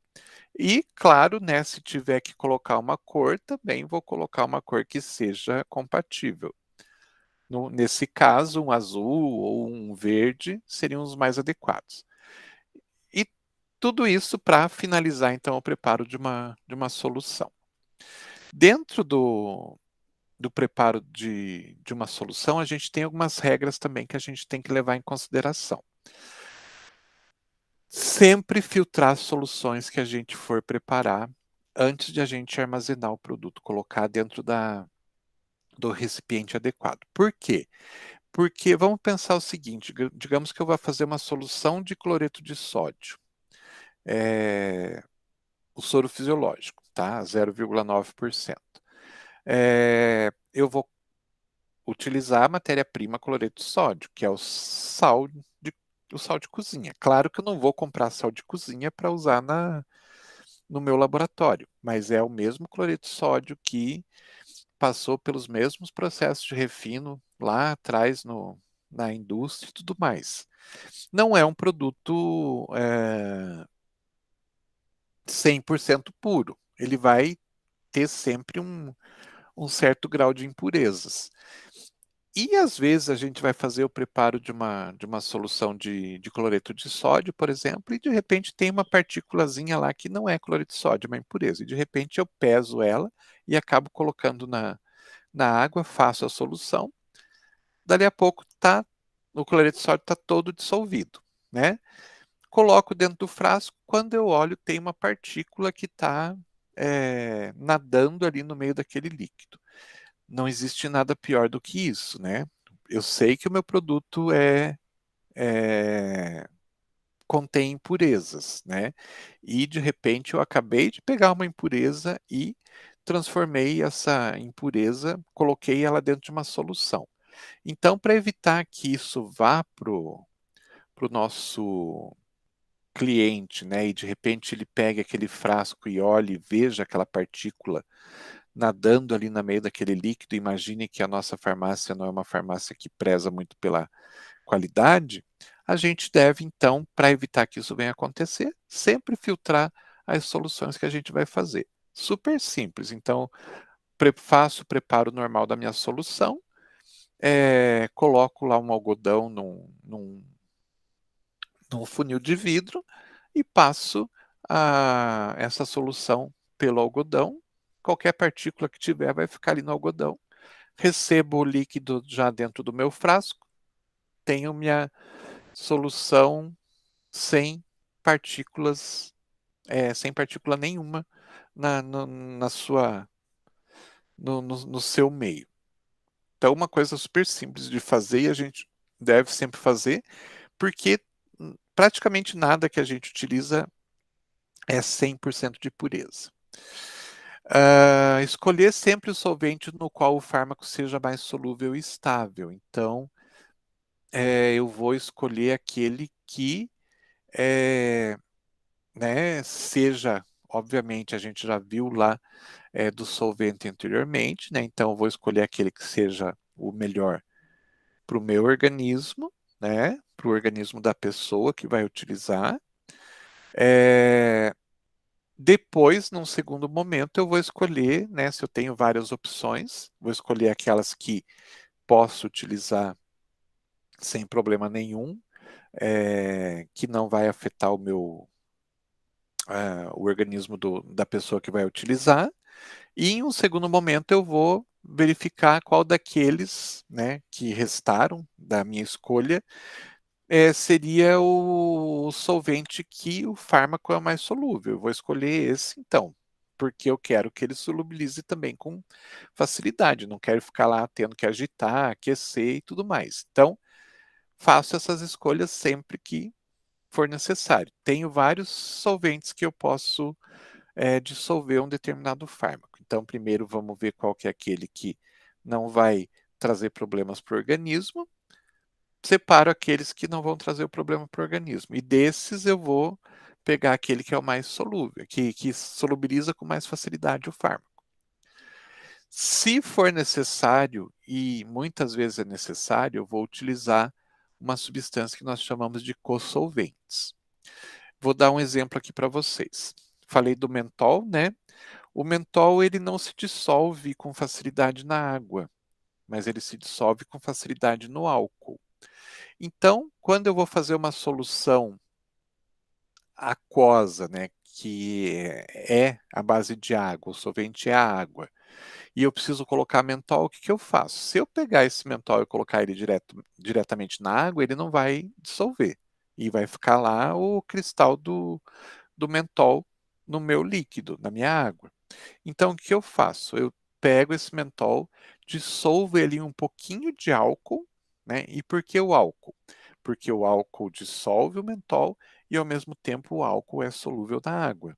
E, claro, né, se tiver que colocar uma cor, também vou colocar uma cor que seja compatível. Nesse caso, um azul ou um verde seriam os mais adequados. E tudo isso para finalizar, então, o preparo de uma solução. Dentro do preparo de uma solução, a gente tem algumas regras também que a gente tem que levar em consideração. Sempre filtrar as soluções que a gente for preparar antes de a gente armazenar o produto, colocar dentro do recipiente adequado. Por quê? Porque vamos pensar o seguinte, digamos que eu vou fazer uma solução de cloreto de sódio, o soro fisiológico, tá? 0,9%. Eu vou utilizar a matéria-prima cloreto de sódio, que é o sal de cozinha. Claro que eu não vou comprar sal de cozinha para usar no meu laboratório, mas é o mesmo cloreto de sódio que passou pelos mesmos processos de refino lá atrás na indústria e tudo mais. Não é um produto 100% puro. Ele vai ter sempre um certo grau de impurezas. E às vezes a gente vai fazer o preparo de uma solução de cloreto de sódio, por exemplo, e de repente tem uma partículazinha lá que não é cloreto de sódio, é uma impureza. E de repente eu peso ela e acabo colocando na água, faço a solução. Dali a pouco o cloreto de sódio está todo dissolvido, né? Coloco dentro do frasco, quando eu olho tem uma partícula que está nadando ali no meio daquele líquido. Não existe nada pior do que isso, né? Eu sei que o meu produto contém impurezas, né? E de repente eu acabei de pegar uma impureza e transformei essa impureza, coloquei ela dentro de uma solução. Então, para evitar que isso vá para o nosso cliente, né? E de repente ele pegue aquele frasco e olhe e veja aquela partícula nadando ali no meio daquele líquido. Imagine que a nossa farmácia não é uma farmácia que preza muito pela qualidade. A gente deve, então, para evitar que isso venha acontecer, sempre filtrar as soluções que a gente vai fazer. Super simples. Então, faço o preparo normal da minha solução, coloco lá um algodão num funil de vidro e passo essa solução pelo algodão. Qualquer partícula que tiver vai ficar ali no algodão. Recebo o líquido já dentro do meu frasco. Tenho minha solução sem partículas, sem partícula nenhuma no seu meio. Então, uma coisa super simples de fazer e a gente deve sempre fazer, porque praticamente nada que a gente utiliza é 100% de pureza. Escolher sempre o solvente no qual o fármaco seja mais solúvel e estável. Então, eu vou escolher aquele que né, seja, obviamente, a gente já viu lá do solvente anteriormente, né? Então, eu vou escolher aquele que seja o melhor para o meu organismo, né? Para o organismo da pessoa que vai utilizar. Depois, num segundo momento, eu vou escolher, né, se eu tenho várias opções, vou escolher aquelas que posso utilizar sem problema nenhum, que não vai afetar o organismo da pessoa que vai utilizar. E em um segundo momento eu vou verificar qual daqueles, né, que restaram da minha escolha seria o solvente que o fármaco é mais solúvel. Eu vou escolher esse, então, porque eu quero que ele solubilize também com facilidade. Não quero ficar lá tendo que agitar, aquecer e tudo mais. Então, faço essas escolhas sempre que for necessário. Tenho vários solventes que eu posso dissolver um determinado fármaco. Então, primeiro vamos ver qual que é aquele que não vai trazer problemas para o organismo. Separo aqueles que não vão trazer o problema para o organismo. E desses eu vou pegar aquele que é o mais solúvel, que solubiliza com mais facilidade o fármaco. Se for necessário, e muitas vezes é necessário, eu vou utilizar uma substância que nós chamamos de co-solventes. Vou dar um exemplo aqui para vocês. Falei do mentol, né? O mentol ele não se dissolve com facilidade na água, mas ele se dissolve com facilidade no álcool. Então, quando eu vou fazer uma solução aquosa, né, que é a base de água, o solvente é a água, e eu preciso colocar mentol, o que eu faço? Se eu pegar esse mentol e colocar ele diretamente na água, ele não vai dissolver. E vai ficar lá o cristal do mentol no meu líquido, na minha água. Então, o que eu faço? Eu pego esse mentol, dissolvo ele em um pouquinho de álcool, né? E por que o álcool? Porque o álcool dissolve o mentol e, ao mesmo tempo, o álcool é solúvel na água.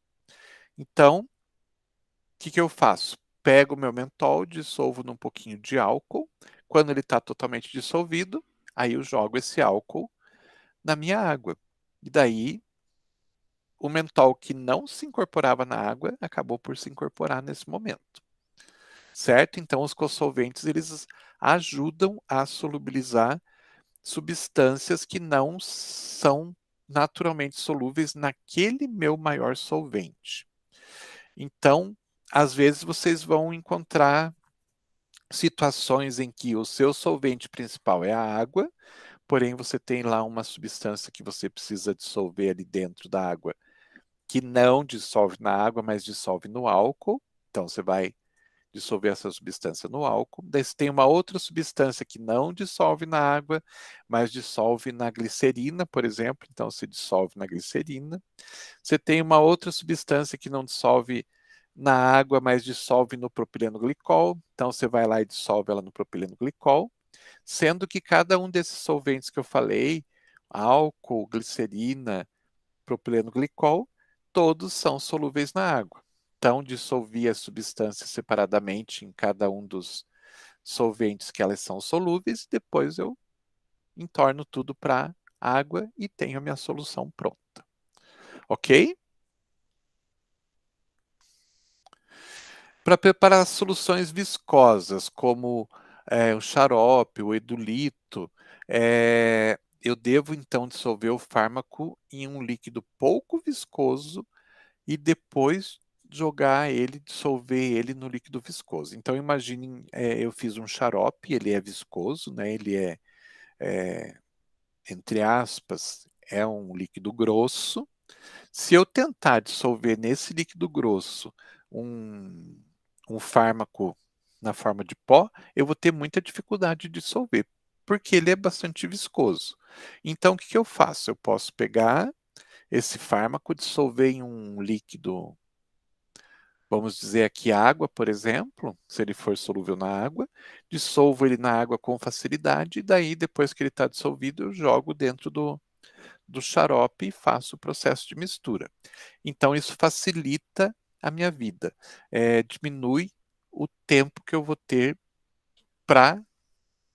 Então, o que eu faço? Pego o meu mentol, dissolvo num pouquinho de álcool. Quando ele está totalmente dissolvido, aí eu jogo esse álcool na minha água. E daí, o mentol que não se incorporava na água acabou por se incorporar nesse momento. Certo? Então, os cosolventes, eles ajudam a solubilizar substâncias que não são naturalmente solúveis naquele meu maior solvente. Então, às vezes vocês vão encontrar situações em que o seu solvente principal é a água, porém você tem lá uma substância que você precisa dissolver ali dentro da água, que não dissolve na água, mas dissolve no álcool. Então, você vai dissolver essa substância no álcool. Daí você tem uma outra substância que não dissolve na água, mas dissolve na glicerina, por exemplo. Então, se dissolve na glicerina. Você tem uma outra substância que não dissolve na água, mas dissolve no propileno glicol. Então, você vai lá e dissolve ela no propileno glicol. Sendo que cada um desses solventes que eu falei, álcool, glicerina, propileno glicol, todos são solúveis na água. Então, dissolvi as substâncias separadamente em cada um dos solventes que elas são solúveis, depois eu entorno tudo para água e tenho a minha solução pronta. Ok? Para preparar soluções viscosas, como o xarope, o edulito, eu devo então dissolver o fármaco em um líquido pouco viscoso e depois jogar ele, dissolver ele no líquido viscoso. Então, imaginem, eu fiz um xarope, ele é viscoso, né? Ele é, entre aspas, é um líquido grosso. Se eu tentar dissolver nesse líquido grosso um fármaco na forma de pó, eu vou ter muita dificuldade de dissolver, porque ele é bastante viscoso. Então, o que eu faço? Eu posso pegar esse fármaco, dissolver em um líquido, vamos dizer aqui água, por exemplo, se ele for solúvel na água, dissolvo ele na água com facilidade, e daí, depois que ele está dissolvido, eu jogo dentro do xarope e faço o processo de mistura. Então, isso facilita a minha vida, diminui o tempo que eu vou ter para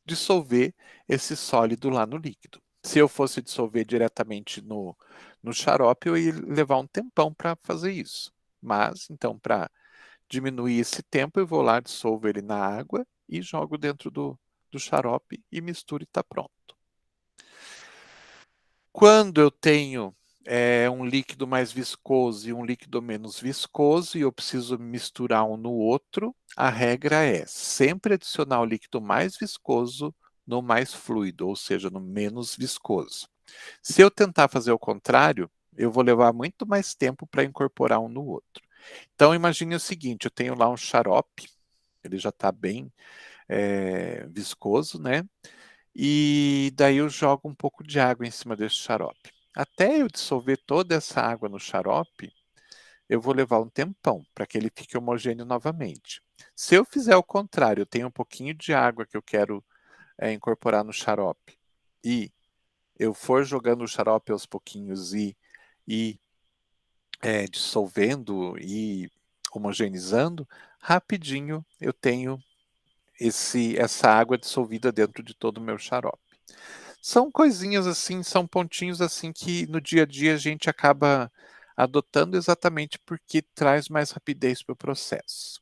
dissolver esse sólido lá no líquido. Se eu fosse dissolver diretamente no xarope, eu ia levar um tempão para fazer isso. Mas, então, para diminuir esse tempo, eu vou lá, dissolvo ele na água e jogo dentro do xarope e misturo e está pronto. Quando eu tenho um líquido mais viscoso e um líquido menos viscoso e eu preciso misturar um no outro, a regra é sempre adicionar o líquido mais viscoso no mais fluido, ou seja, no menos viscoso. Se eu tentar fazer o contrário, eu vou levar muito mais tempo para incorporar um no outro. Então, imagine o seguinte, eu tenho lá um xarope, ele já está bem viscoso, né? E daí eu jogo um pouco de água em cima desse xarope. Até eu dissolver toda essa água no xarope, eu vou levar um tempão para que ele fique homogêneo novamente. Se eu fizer o contrário, eu tenho um pouquinho de água que eu quero incorporar no xarope e eu for jogando o xarope aos pouquinhos e dissolvendo e homogeneizando, rapidinho eu tenho essa água dissolvida dentro de todo o meu xarope. São coisinhas assim, são pontinhos assim que no dia a dia a gente acaba adotando exatamente porque traz mais rapidez para o processo.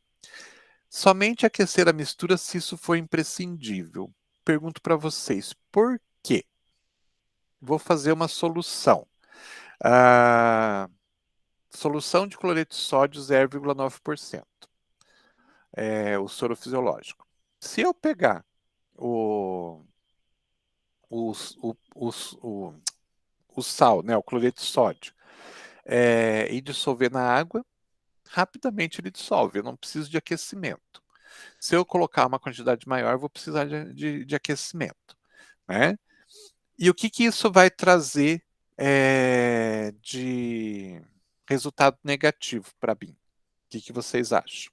Somente aquecer a mistura se isso for imprescindível. Pergunto para vocês, por quê? Vou fazer uma solução. A solução de cloreto de sódio 0,9%. É o soro fisiológico. Se eu pegar o, o, o, o, o, o sal, né, o cloreto de sódio, e dissolver na água, rapidamente ele dissolve, eu não preciso de aquecimento. Se eu colocar uma quantidade maior, eu vou precisar de aquecimento, né? E o que isso vai trazer de resultado negativo para mim? O que vocês acham?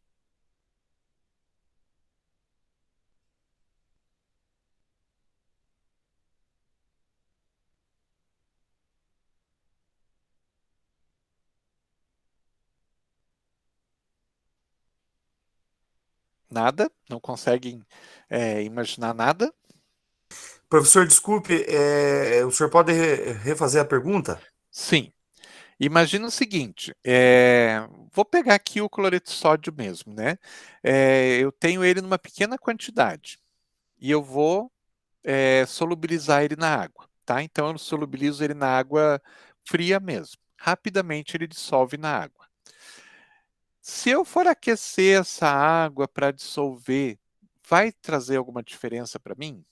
Nada? Não conseguem imaginar nada? Professor, desculpe, o senhor pode refazer a pergunta? Sim. Imagina o seguinte, vou pegar aqui o cloreto de sódio mesmo, né? Eu tenho ele numa pequena quantidade e eu vou solubilizar ele na água, tá? Então eu solubilizo ele na água fria mesmo. Rapidamente ele dissolve na água. Se eu for aquecer essa água para dissolver, vai trazer alguma diferença para mim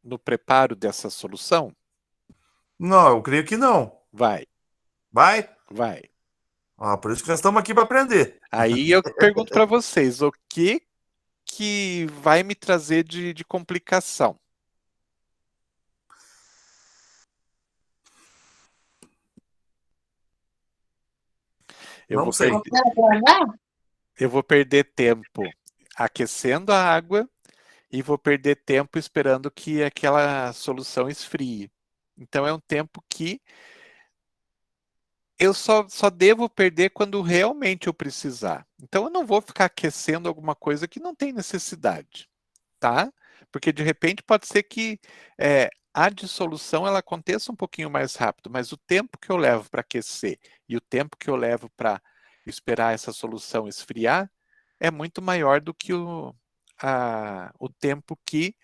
no preparo dessa solução? Não, eu creio que não. Vai, Vai? vai. Ah, por isso que nós estamos aqui para aprender. Aí eu pergunto para vocês, o que vai me trazer de complicação? Eu Não vou sei. perder, eu vou perder tempo aquecendo a água e vou perder tempo esperando que aquela solução esfrie. Então é um tempo que eu só devo perder quando realmente eu precisar. Então eu não vou ficar aquecendo alguma coisa que não tem necessidade, tá? Porque de repente pode ser que a dissolução ela aconteça um pouquinho mais rápido, mas o tempo que eu levo para aquecer e o tempo que eu levo para esperar essa solução esfriar é muito maior do que o tempo que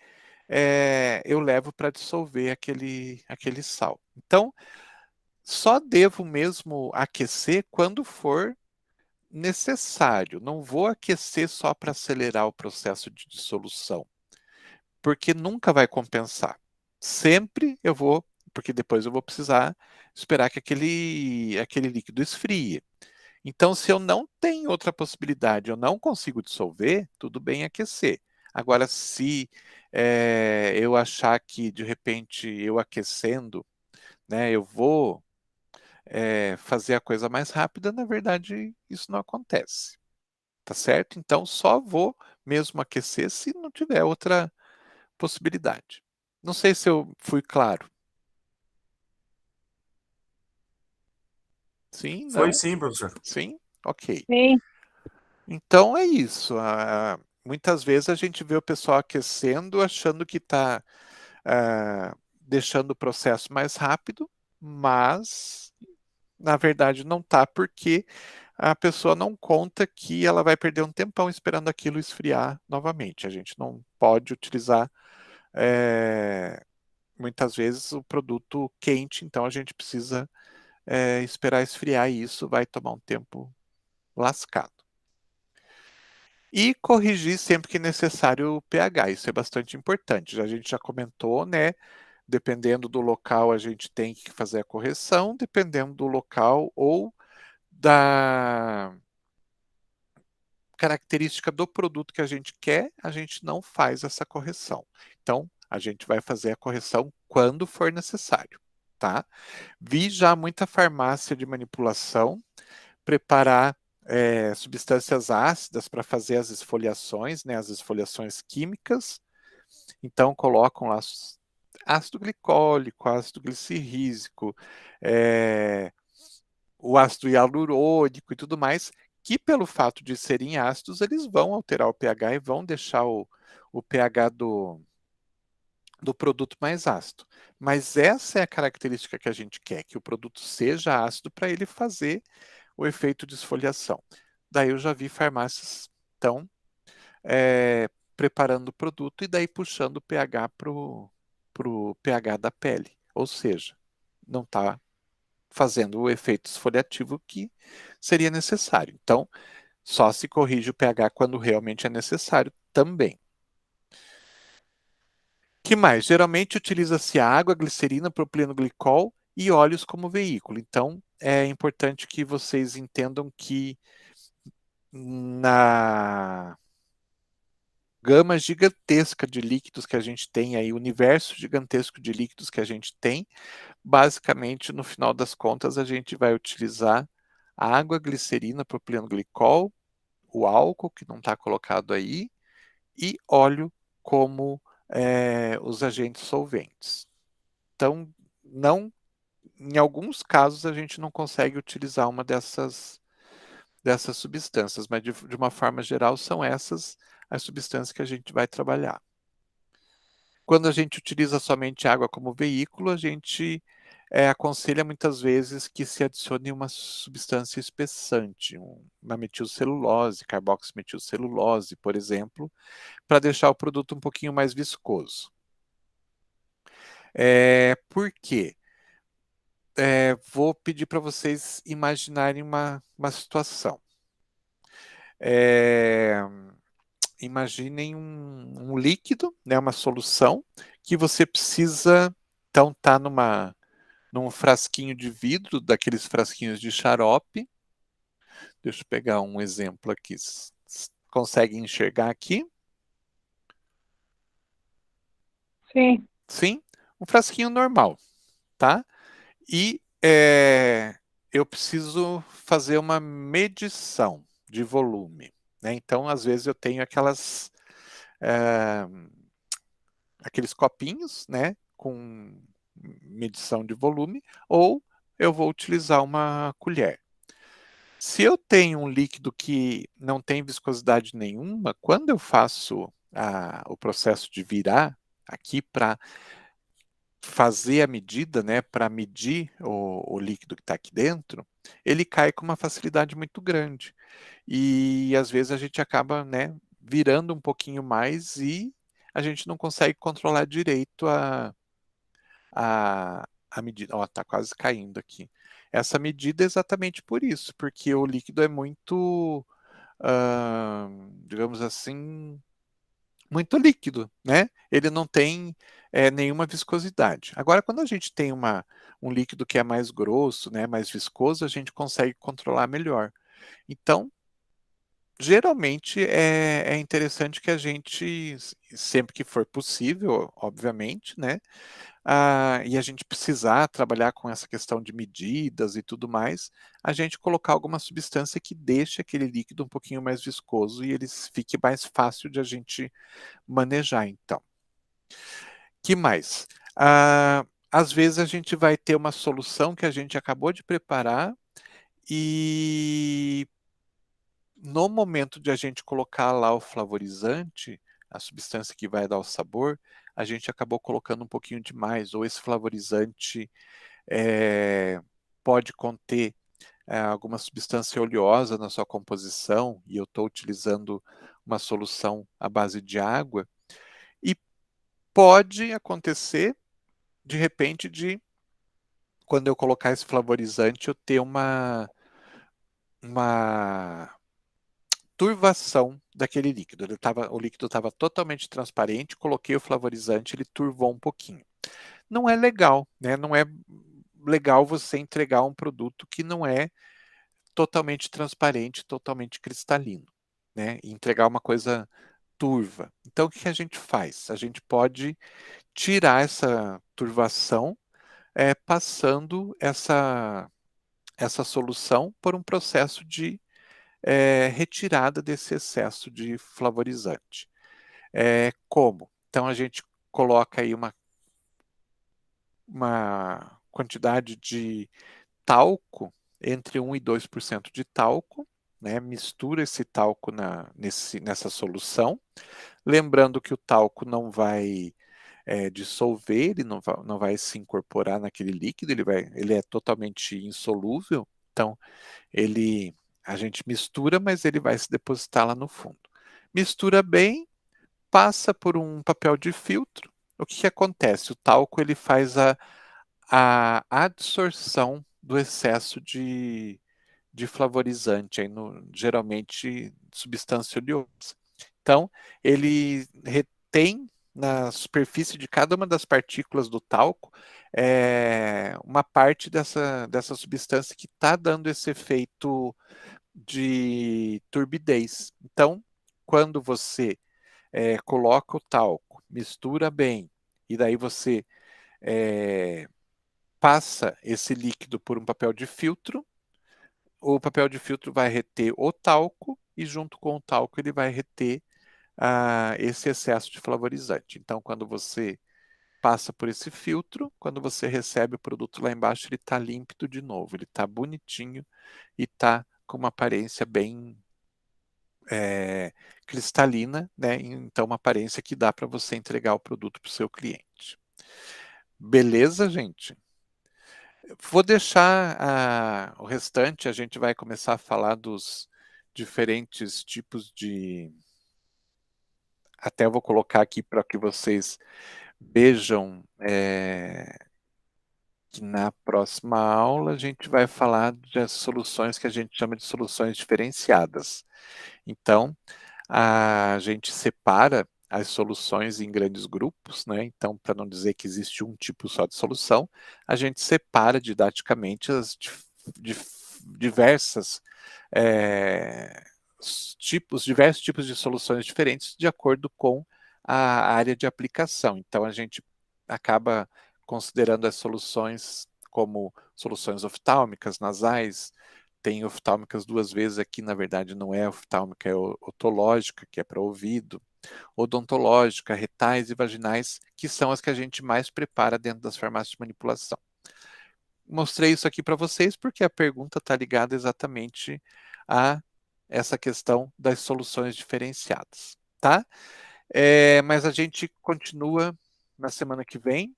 eu levo para dissolver aquele sal. Então, só devo mesmo aquecer quando for necessário. Não vou aquecer só para acelerar o processo de dissolução, porque nunca vai compensar. Sempre eu vou, porque depois eu vou precisar esperar que aquele líquido esfrie. Então, se eu não tenho outra possibilidade, eu não consigo dissolver, tudo bem aquecer. Agora, se eu achar que de repente eu aquecendo, né, eu vou fazer a coisa mais rápida, na verdade, isso não acontece. Tá certo? Então, só vou mesmo aquecer se não tiver outra possibilidade. Não sei se eu fui claro. Sim, Foi não? sim, professor. Sim? Ok. Sim. Então é isso. Muitas vezes a gente vê o pessoal aquecendo, achando que está deixando o processo mais rápido, mas na verdade não está, porque a pessoa não conta que ela vai perder um tempão esperando aquilo esfriar novamente. A gente não pode utilizar muitas vezes o produto quente, então a gente precisa esperar esfriar e isso vai tomar um tempo lascado. E corrigir sempre que necessário o pH, isso é bastante importante. A gente já comentou, né? Dependendo do local, a gente tem que fazer a correção, dependendo do local ou da característica do produto que a gente quer, a gente não faz essa correção. Então, a gente vai fazer a correção quando for necessário, tá? Vi já muita farmácia de manipulação preparar substâncias ácidas para fazer as esfoliações, né, as esfoliações químicas. Então, colocam lá ácido glicólico, ácido glicirrícico, o ácido hialurônico e tudo mais, que pelo fato de serem ácidos, eles vão alterar o pH e vão deixar o pH do produto mais ácido. Mas essa é a característica que a gente quer, que o produto seja ácido para ele fazer o efeito de esfoliação. Daí eu já vi farmácias então preparando o produto e daí puxando o pH para o pH da pele. Ou seja, não está fazendo o efeito esfoliativo que seria necessário. Então, Só se corrige o pH quando realmente é necessário também. Que mais? Geralmente utiliza-se água, glicerina, propileno glicol e óleos como veículo. Então, é importante que vocês entendam que na gama gigantesca de líquidos que a gente tem aí, universo gigantesco de líquidos que a gente tem, basicamente, no final das contas, a gente vai utilizar água, glicerina, propileno glicol, o álcool, que não está colocado aí, e óleo como os agentes solventes. Então, não, em alguns casos, a gente não consegue utilizar uma dessas substâncias, mas de uma forma geral, são essas as substâncias que a gente vai trabalhar. Quando a gente utiliza somente água como veículo, a gente aconselha muitas vezes que se adicione uma substância espessante, uma metilcelulose, carboximetilcelulose, por exemplo, para deixar o produto um pouquinho mais viscoso. Por quê? Vou pedir para vocês imaginarem uma situação. Imaginem um líquido, né, uma solução, que você precisa, então tá num frasquinho de vidro, daqueles frasquinhos de xarope. Deixa eu pegar um exemplo aqui. Consegue enxergar aqui? Sim. Sim? Um frasquinho normal, tá? E eu preciso fazer uma medição de volume, né? Então, às vezes, eu tenho aqueles copinhos, né, com medição de volume, ou eu vou utilizar uma colher. Se eu tenho um líquido que não tem viscosidade nenhuma, quando eu faço o processo de virar aqui para fazer a medida, né, para medir o líquido que está aqui dentro, ele cai com uma facilidade muito grande. E às vezes a gente acaba, né, virando um pouquinho mais e a gente não consegue controlar direito a medida. Ó, tá quase caindo aqui. Essa medida é exatamente por isso, porque o líquido é muito, digamos assim, muito líquido, né? Ele não tem nenhuma viscosidade. Agora, quando a gente tem um líquido que é mais grosso, né, mais viscoso, a gente consegue controlar melhor. Então, geralmente é interessante que a gente, sempre que for possível, obviamente, né, e a gente precisar trabalhar com essa questão de medidas e tudo mais, a gente colocar alguma substância que deixe aquele líquido um pouquinho mais viscoso e ele fique mais fácil de a gente manejar, então. Que mais? Às vezes a gente vai ter uma solução que a gente acabou de preparar e no momento de a gente colocar lá o flavorizante, a substância que vai dar o sabor, a gente acabou colocando um pouquinho demais, ou esse flavorizante pode conter alguma substância oleosa na sua composição, e eu estou utilizando uma solução à base de água, e pode acontecer, de repente, quando eu colocar esse flavorizante, eu ter uma turvação daquele líquido. O líquido estava totalmente transparente, coloquei o flavorizante, ele turvou um pouquinho. Não é legal, né? Não é legal você entregar um produto que não é totalmente transparente, totalmente cristalino, né? E entregar uma coisa turva. Então, o que a gente faz? A gente pode tirar essa turvação passando essa solução por um processo de retirada desse excesso de flavorizante. Como? Então a gente coloca aí uma quantidade de talco, entre 1 e 2% de talco, né? Mistura esse talco nessa solução, lembrando que o talco não vai dissolver, ele não vai se incorporar naquele líquido, ele é totalmente insolúvel, então a gente mistura, mas ele vai se depositar lá no fundo. Mistura bem, passa por um papel de filtro. O que acontece? O talco ele faz a adsorção do excesso de de flavorizante, aí geralmente substância oleosa. Então, ele retém na superfície de cada uma das partículas do talco uma parte dessa substância que está dando esse efeito de turbidez. Então, quando você coloca o talco, mistura bem, e daí você passa esse líquido por um papel de filtro, o papel de filtro vai reter o talco, e junto com o talco ele vai reter esse excesso de flavorizante. Então, quando você passa por esse filtro, quando você recebe o produto lá embaixo, ele está límpido de novo, ele está bonitinho e está com uma aparência bem cristalina, né? Então, uma aparência que dá para você entregar o produto para o seu cliente. Beleza, gente? Vou deixar o restante, a gente vai começar a falar dos diferentes tipos de... Até eu vou colocar aqui para que vocês vejam que na próxima aula a gente vai falar das soluções que a gente chama de soluções diferenciadas. Então, a gente separa as soluções em grandes grupos, né? Então, para não dizer que existe um tipo só de solução, a gente separa didaticamente as diversos tipos de soluções diferentes de acordo com a área de aplicação. Então, a gente acaba considerando as soluções como soluções oftálmicas, nasais. Tem oftálmicas duas vezes aqui, na verdade não é oftálmica, é otológica, que é para ouvido, odontológica, retais e vaginais, que são as que a gente mais prepara dentro das farmácias de manipulação. Mostrei isso aqui para vocês porque a pergunta está ligada exatamente a essa questão das soluções diferenciadas, tá? Mas a gente continua na semana que vem.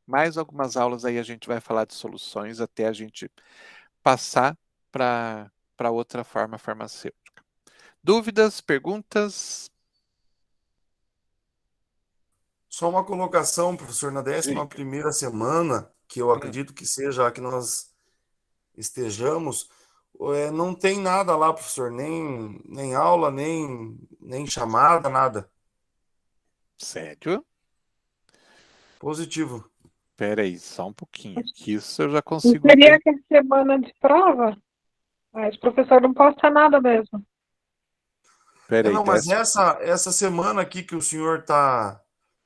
Mais algumas aulas aí a gente vai falar de soluções até a gente passar para outra forma farmacêutica. Dúvidas, perguntas? Só uma colocação, professor, na 11ª semana, que eu acredito que seja a que nós estejamos, não tem nada lá, professor, nem aula, nem chamada, nada. Sério? Positivo. Espera aí, só um pouquinho, que isso eu já Não consigo seria ver. que a semana de prova? Mas o professor não posta nada mesmo. Espera aí, Não, mas essa semana aqui que o senhor está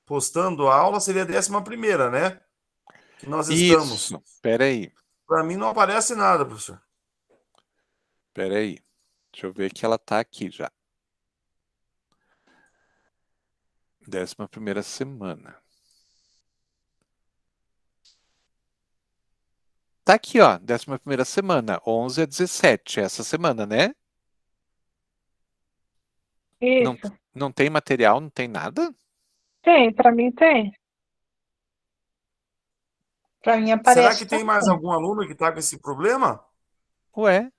postando a aula seria a 11ª, né? Que nós estamos. Isso, espera aí. Para mim não aparece nada, professor. Espera aí. Deixa eu ver que ela está aqui já. 11ª semana. Tá aqui, ó, 11ª semana, 11 a 17, essa semana, né? Isso. Não tem material, não tem nada? Tem, para mim tem. Para mim Será aparece que tem mais também. algum aluno que está com esse problema? Ué,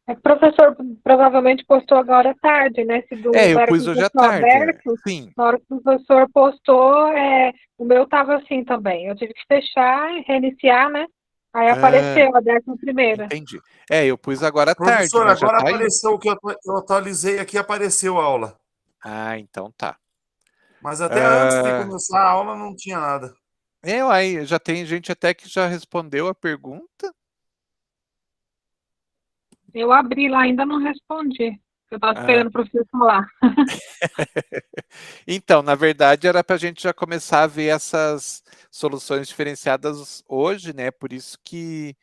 É que o professor provavelmente postou agora à tarde, né? Se do eu era pus com o hoje à pessoal tarde. aberto, Sim. na hora que o professor postou, o meu estava assim também. Eu tive que fechar, reiniciar, né? Aí apareceu a 11ª. Entendi. Eu pus agora à tarde, Professor, mas já agora tá aí. apareceu o que eu atualizei aqui, apareceu a aula. Ah, então tá. Mas até antes de começar a aula não tinha nada. Aí já tem gente até que já respondeu a pergunta. Eu abri lá, ainda não respondi. Eu estava esperando o professor falar. Então, na verdade, era para a gente já começar a ver essas soluções diferenciadas hoje, né? Por isso que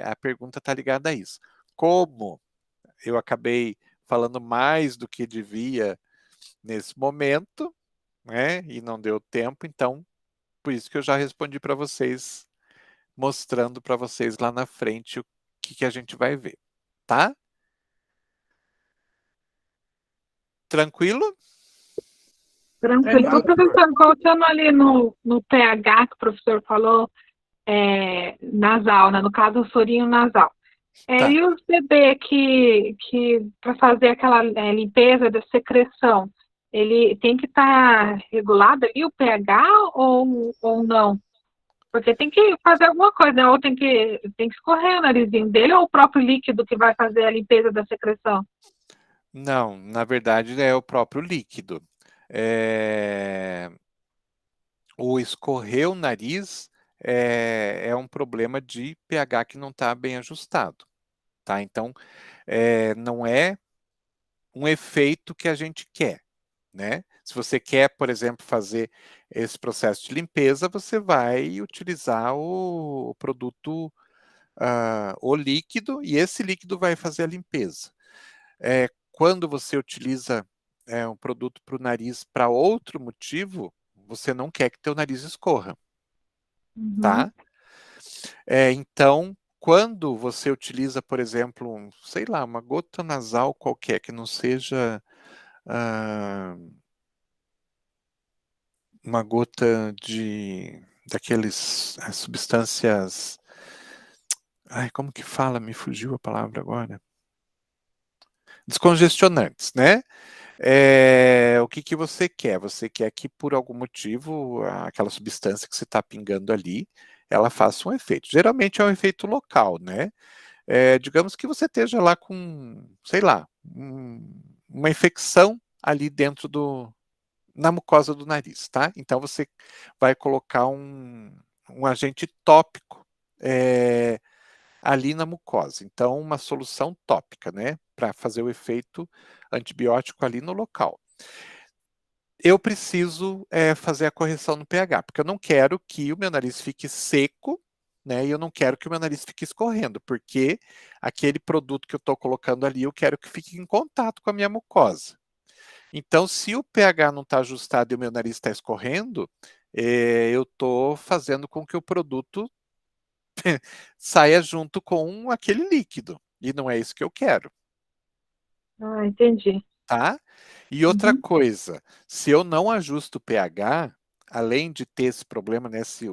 a pergunta está ligada a isso. Como eu acabei falando mais do que devia nesse momento, né? E não deu tempo, então, por isso que eu já respondi para vocês, mostrando para vocês lá na frente o que a gente vai ver, tá? Tranquilo? Tranquilo. Ô, professor, voltando ali no pH que o professor falou, nasal, né? No caso, o sorinho nasal. Tá. E os bebês que para fazer aquela limpeza da secreção, ele tem que estar regulado ali o pH ou não? Porque tem que fazer alguma coisa, né? Ou tem que escorrer o narizinho dele, ou o próprio líquido que vai fazer a limpeza da secreção? Não, na verdade é o próprio líquido. O escorrer o nariz é um problema de pH que não está bem ajustado, tá? Então, não é um efeito que a gente quer, né? Se você quer, por exemplo, fazer esse processo de limpeza, você vai utilizar o produto, o líquido, e esse líquido vai fazer a limpeza. Quando você utiliza um produto para o nariz para outro motivo, você não quer que teu nariz escorra, tá? Então, quando você utiliza, por exemplo, sei lá, uma gota nasal qualquer, que não seja uma gota daqueles substâncias... Ai, como que fala? Me fugiu a palavra agora. Descongestionantes, né? O que você quer? Você quer que, por algum motivo, aquela substância que você está pingando ali, ela faça um efeito. Geralmente é um efeito local, né? Digamos que você esteja lá com, sei lá, uma infecção ali dentro na mucosa do nariz, tá? Então você vai colocar um agente tópico ali na mucosa. Então, uma solução tópica, né? Para fazer o efeito antibiótico ali no local. Eu preciso fazer a correção no pH, porque eu não quero que o meu nariz fique seco, né? E eu não quero que o meu nariz fique escorrendo, porque aquele produto que eu estou colocando ali, eu quero que fique em contato com a minha mucosa. Então, se o pH não está ajustado e o meu nariz está escorrendo, eu estou fazendo com que o produto saia junto com aquele líquido. E não é isso que eu quero. Ah, entendi. Tá? E outra coisa, se eu não ajusto o pH, além de ter esse problema, né, se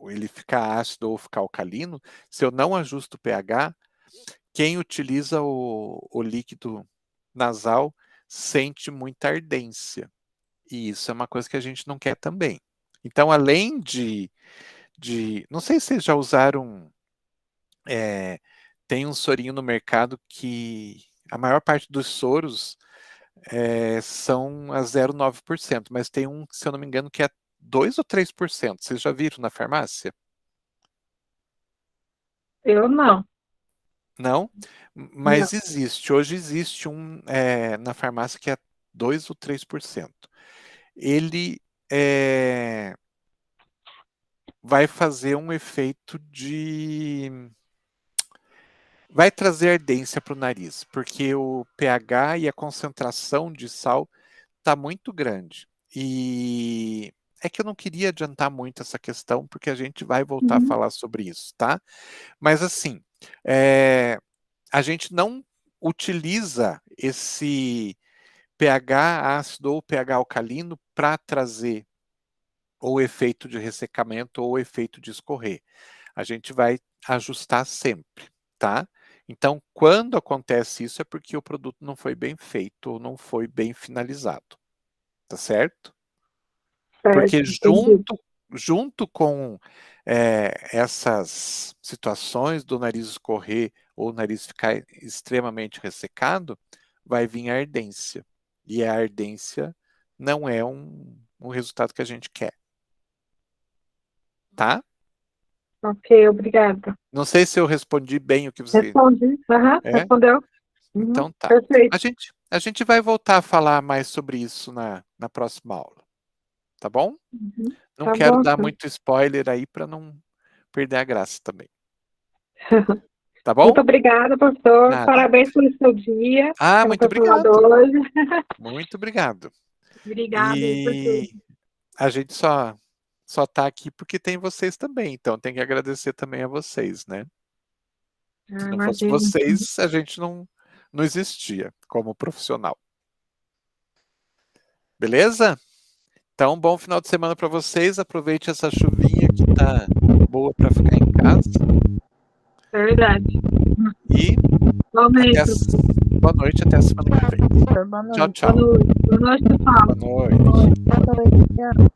ele ficar ácido ou ficar alcalino, se eu não ajusto o pH, quem utiliza o líquido nasal sente muita ardência. E isso é uma coisa que a gente não quer também. Então, além de não sei se vocês já usaram, tem um sorinho no mercado que a maior parte dos soros são a 0,9%, mas tem um, se eu não me engano, que é 2 ou 3%. Vocês já viram na farmácia? Eu não. Não? Mas existe. Hoje existe um na farmácia que é 2 ou 3%. Ele vai fazer um efeito vai trazer ardência para o nariz, porque o pH e a concentração de sal está muito grande. E é que eu não queria adiantar muito essa questão, porque a gente vai voltar a falar sobre isso, tá? Mas assim, a gente não utiliza esse pH ácido ou pH alcalino para trazer ou efeito de ressecamento ou efeito de escorrer. A gente vai ajustar sempre, tá? Então, quando acontece isso, é porque o produto não foi bem feito ou não foi bem finalizado. Tá certo? Porque junto com essas situações do nariz escorrer ou o nariz ficar extremamente ressecado, vai vir a ardência. E a ardência não é um resultado que a gente quer. Tá? Ok, obrigada. Não sei se eu respondi bem o que você... Respondi, respondeu. Então tá. Perfeito. A gente vai voltar a falar mais sobre isso na próxima aula. Tá bom? Não quero dar muito spoiler aí para não perder a graça também. Tá bom? Muito obrigada, professor. Nada. Parabéns pelo seu dia. Muito obrigado. Hoje. Muito obrigado. Obrigada por tudo. A gente só tá aqui porque tem vocês também, então tem que agradecer também a vocês, né? Se não fosse vocês, a gente não existia como profissional. Beleza? Então, bom final de semana para vocês. Aproveite essa chuvinha que tá boa para ficar em casa. É verdade. E boa noite, até a semana que vem. Boa noite. Tchau, tchau. Boa noite, pessoal. Boa noite. Boa noite.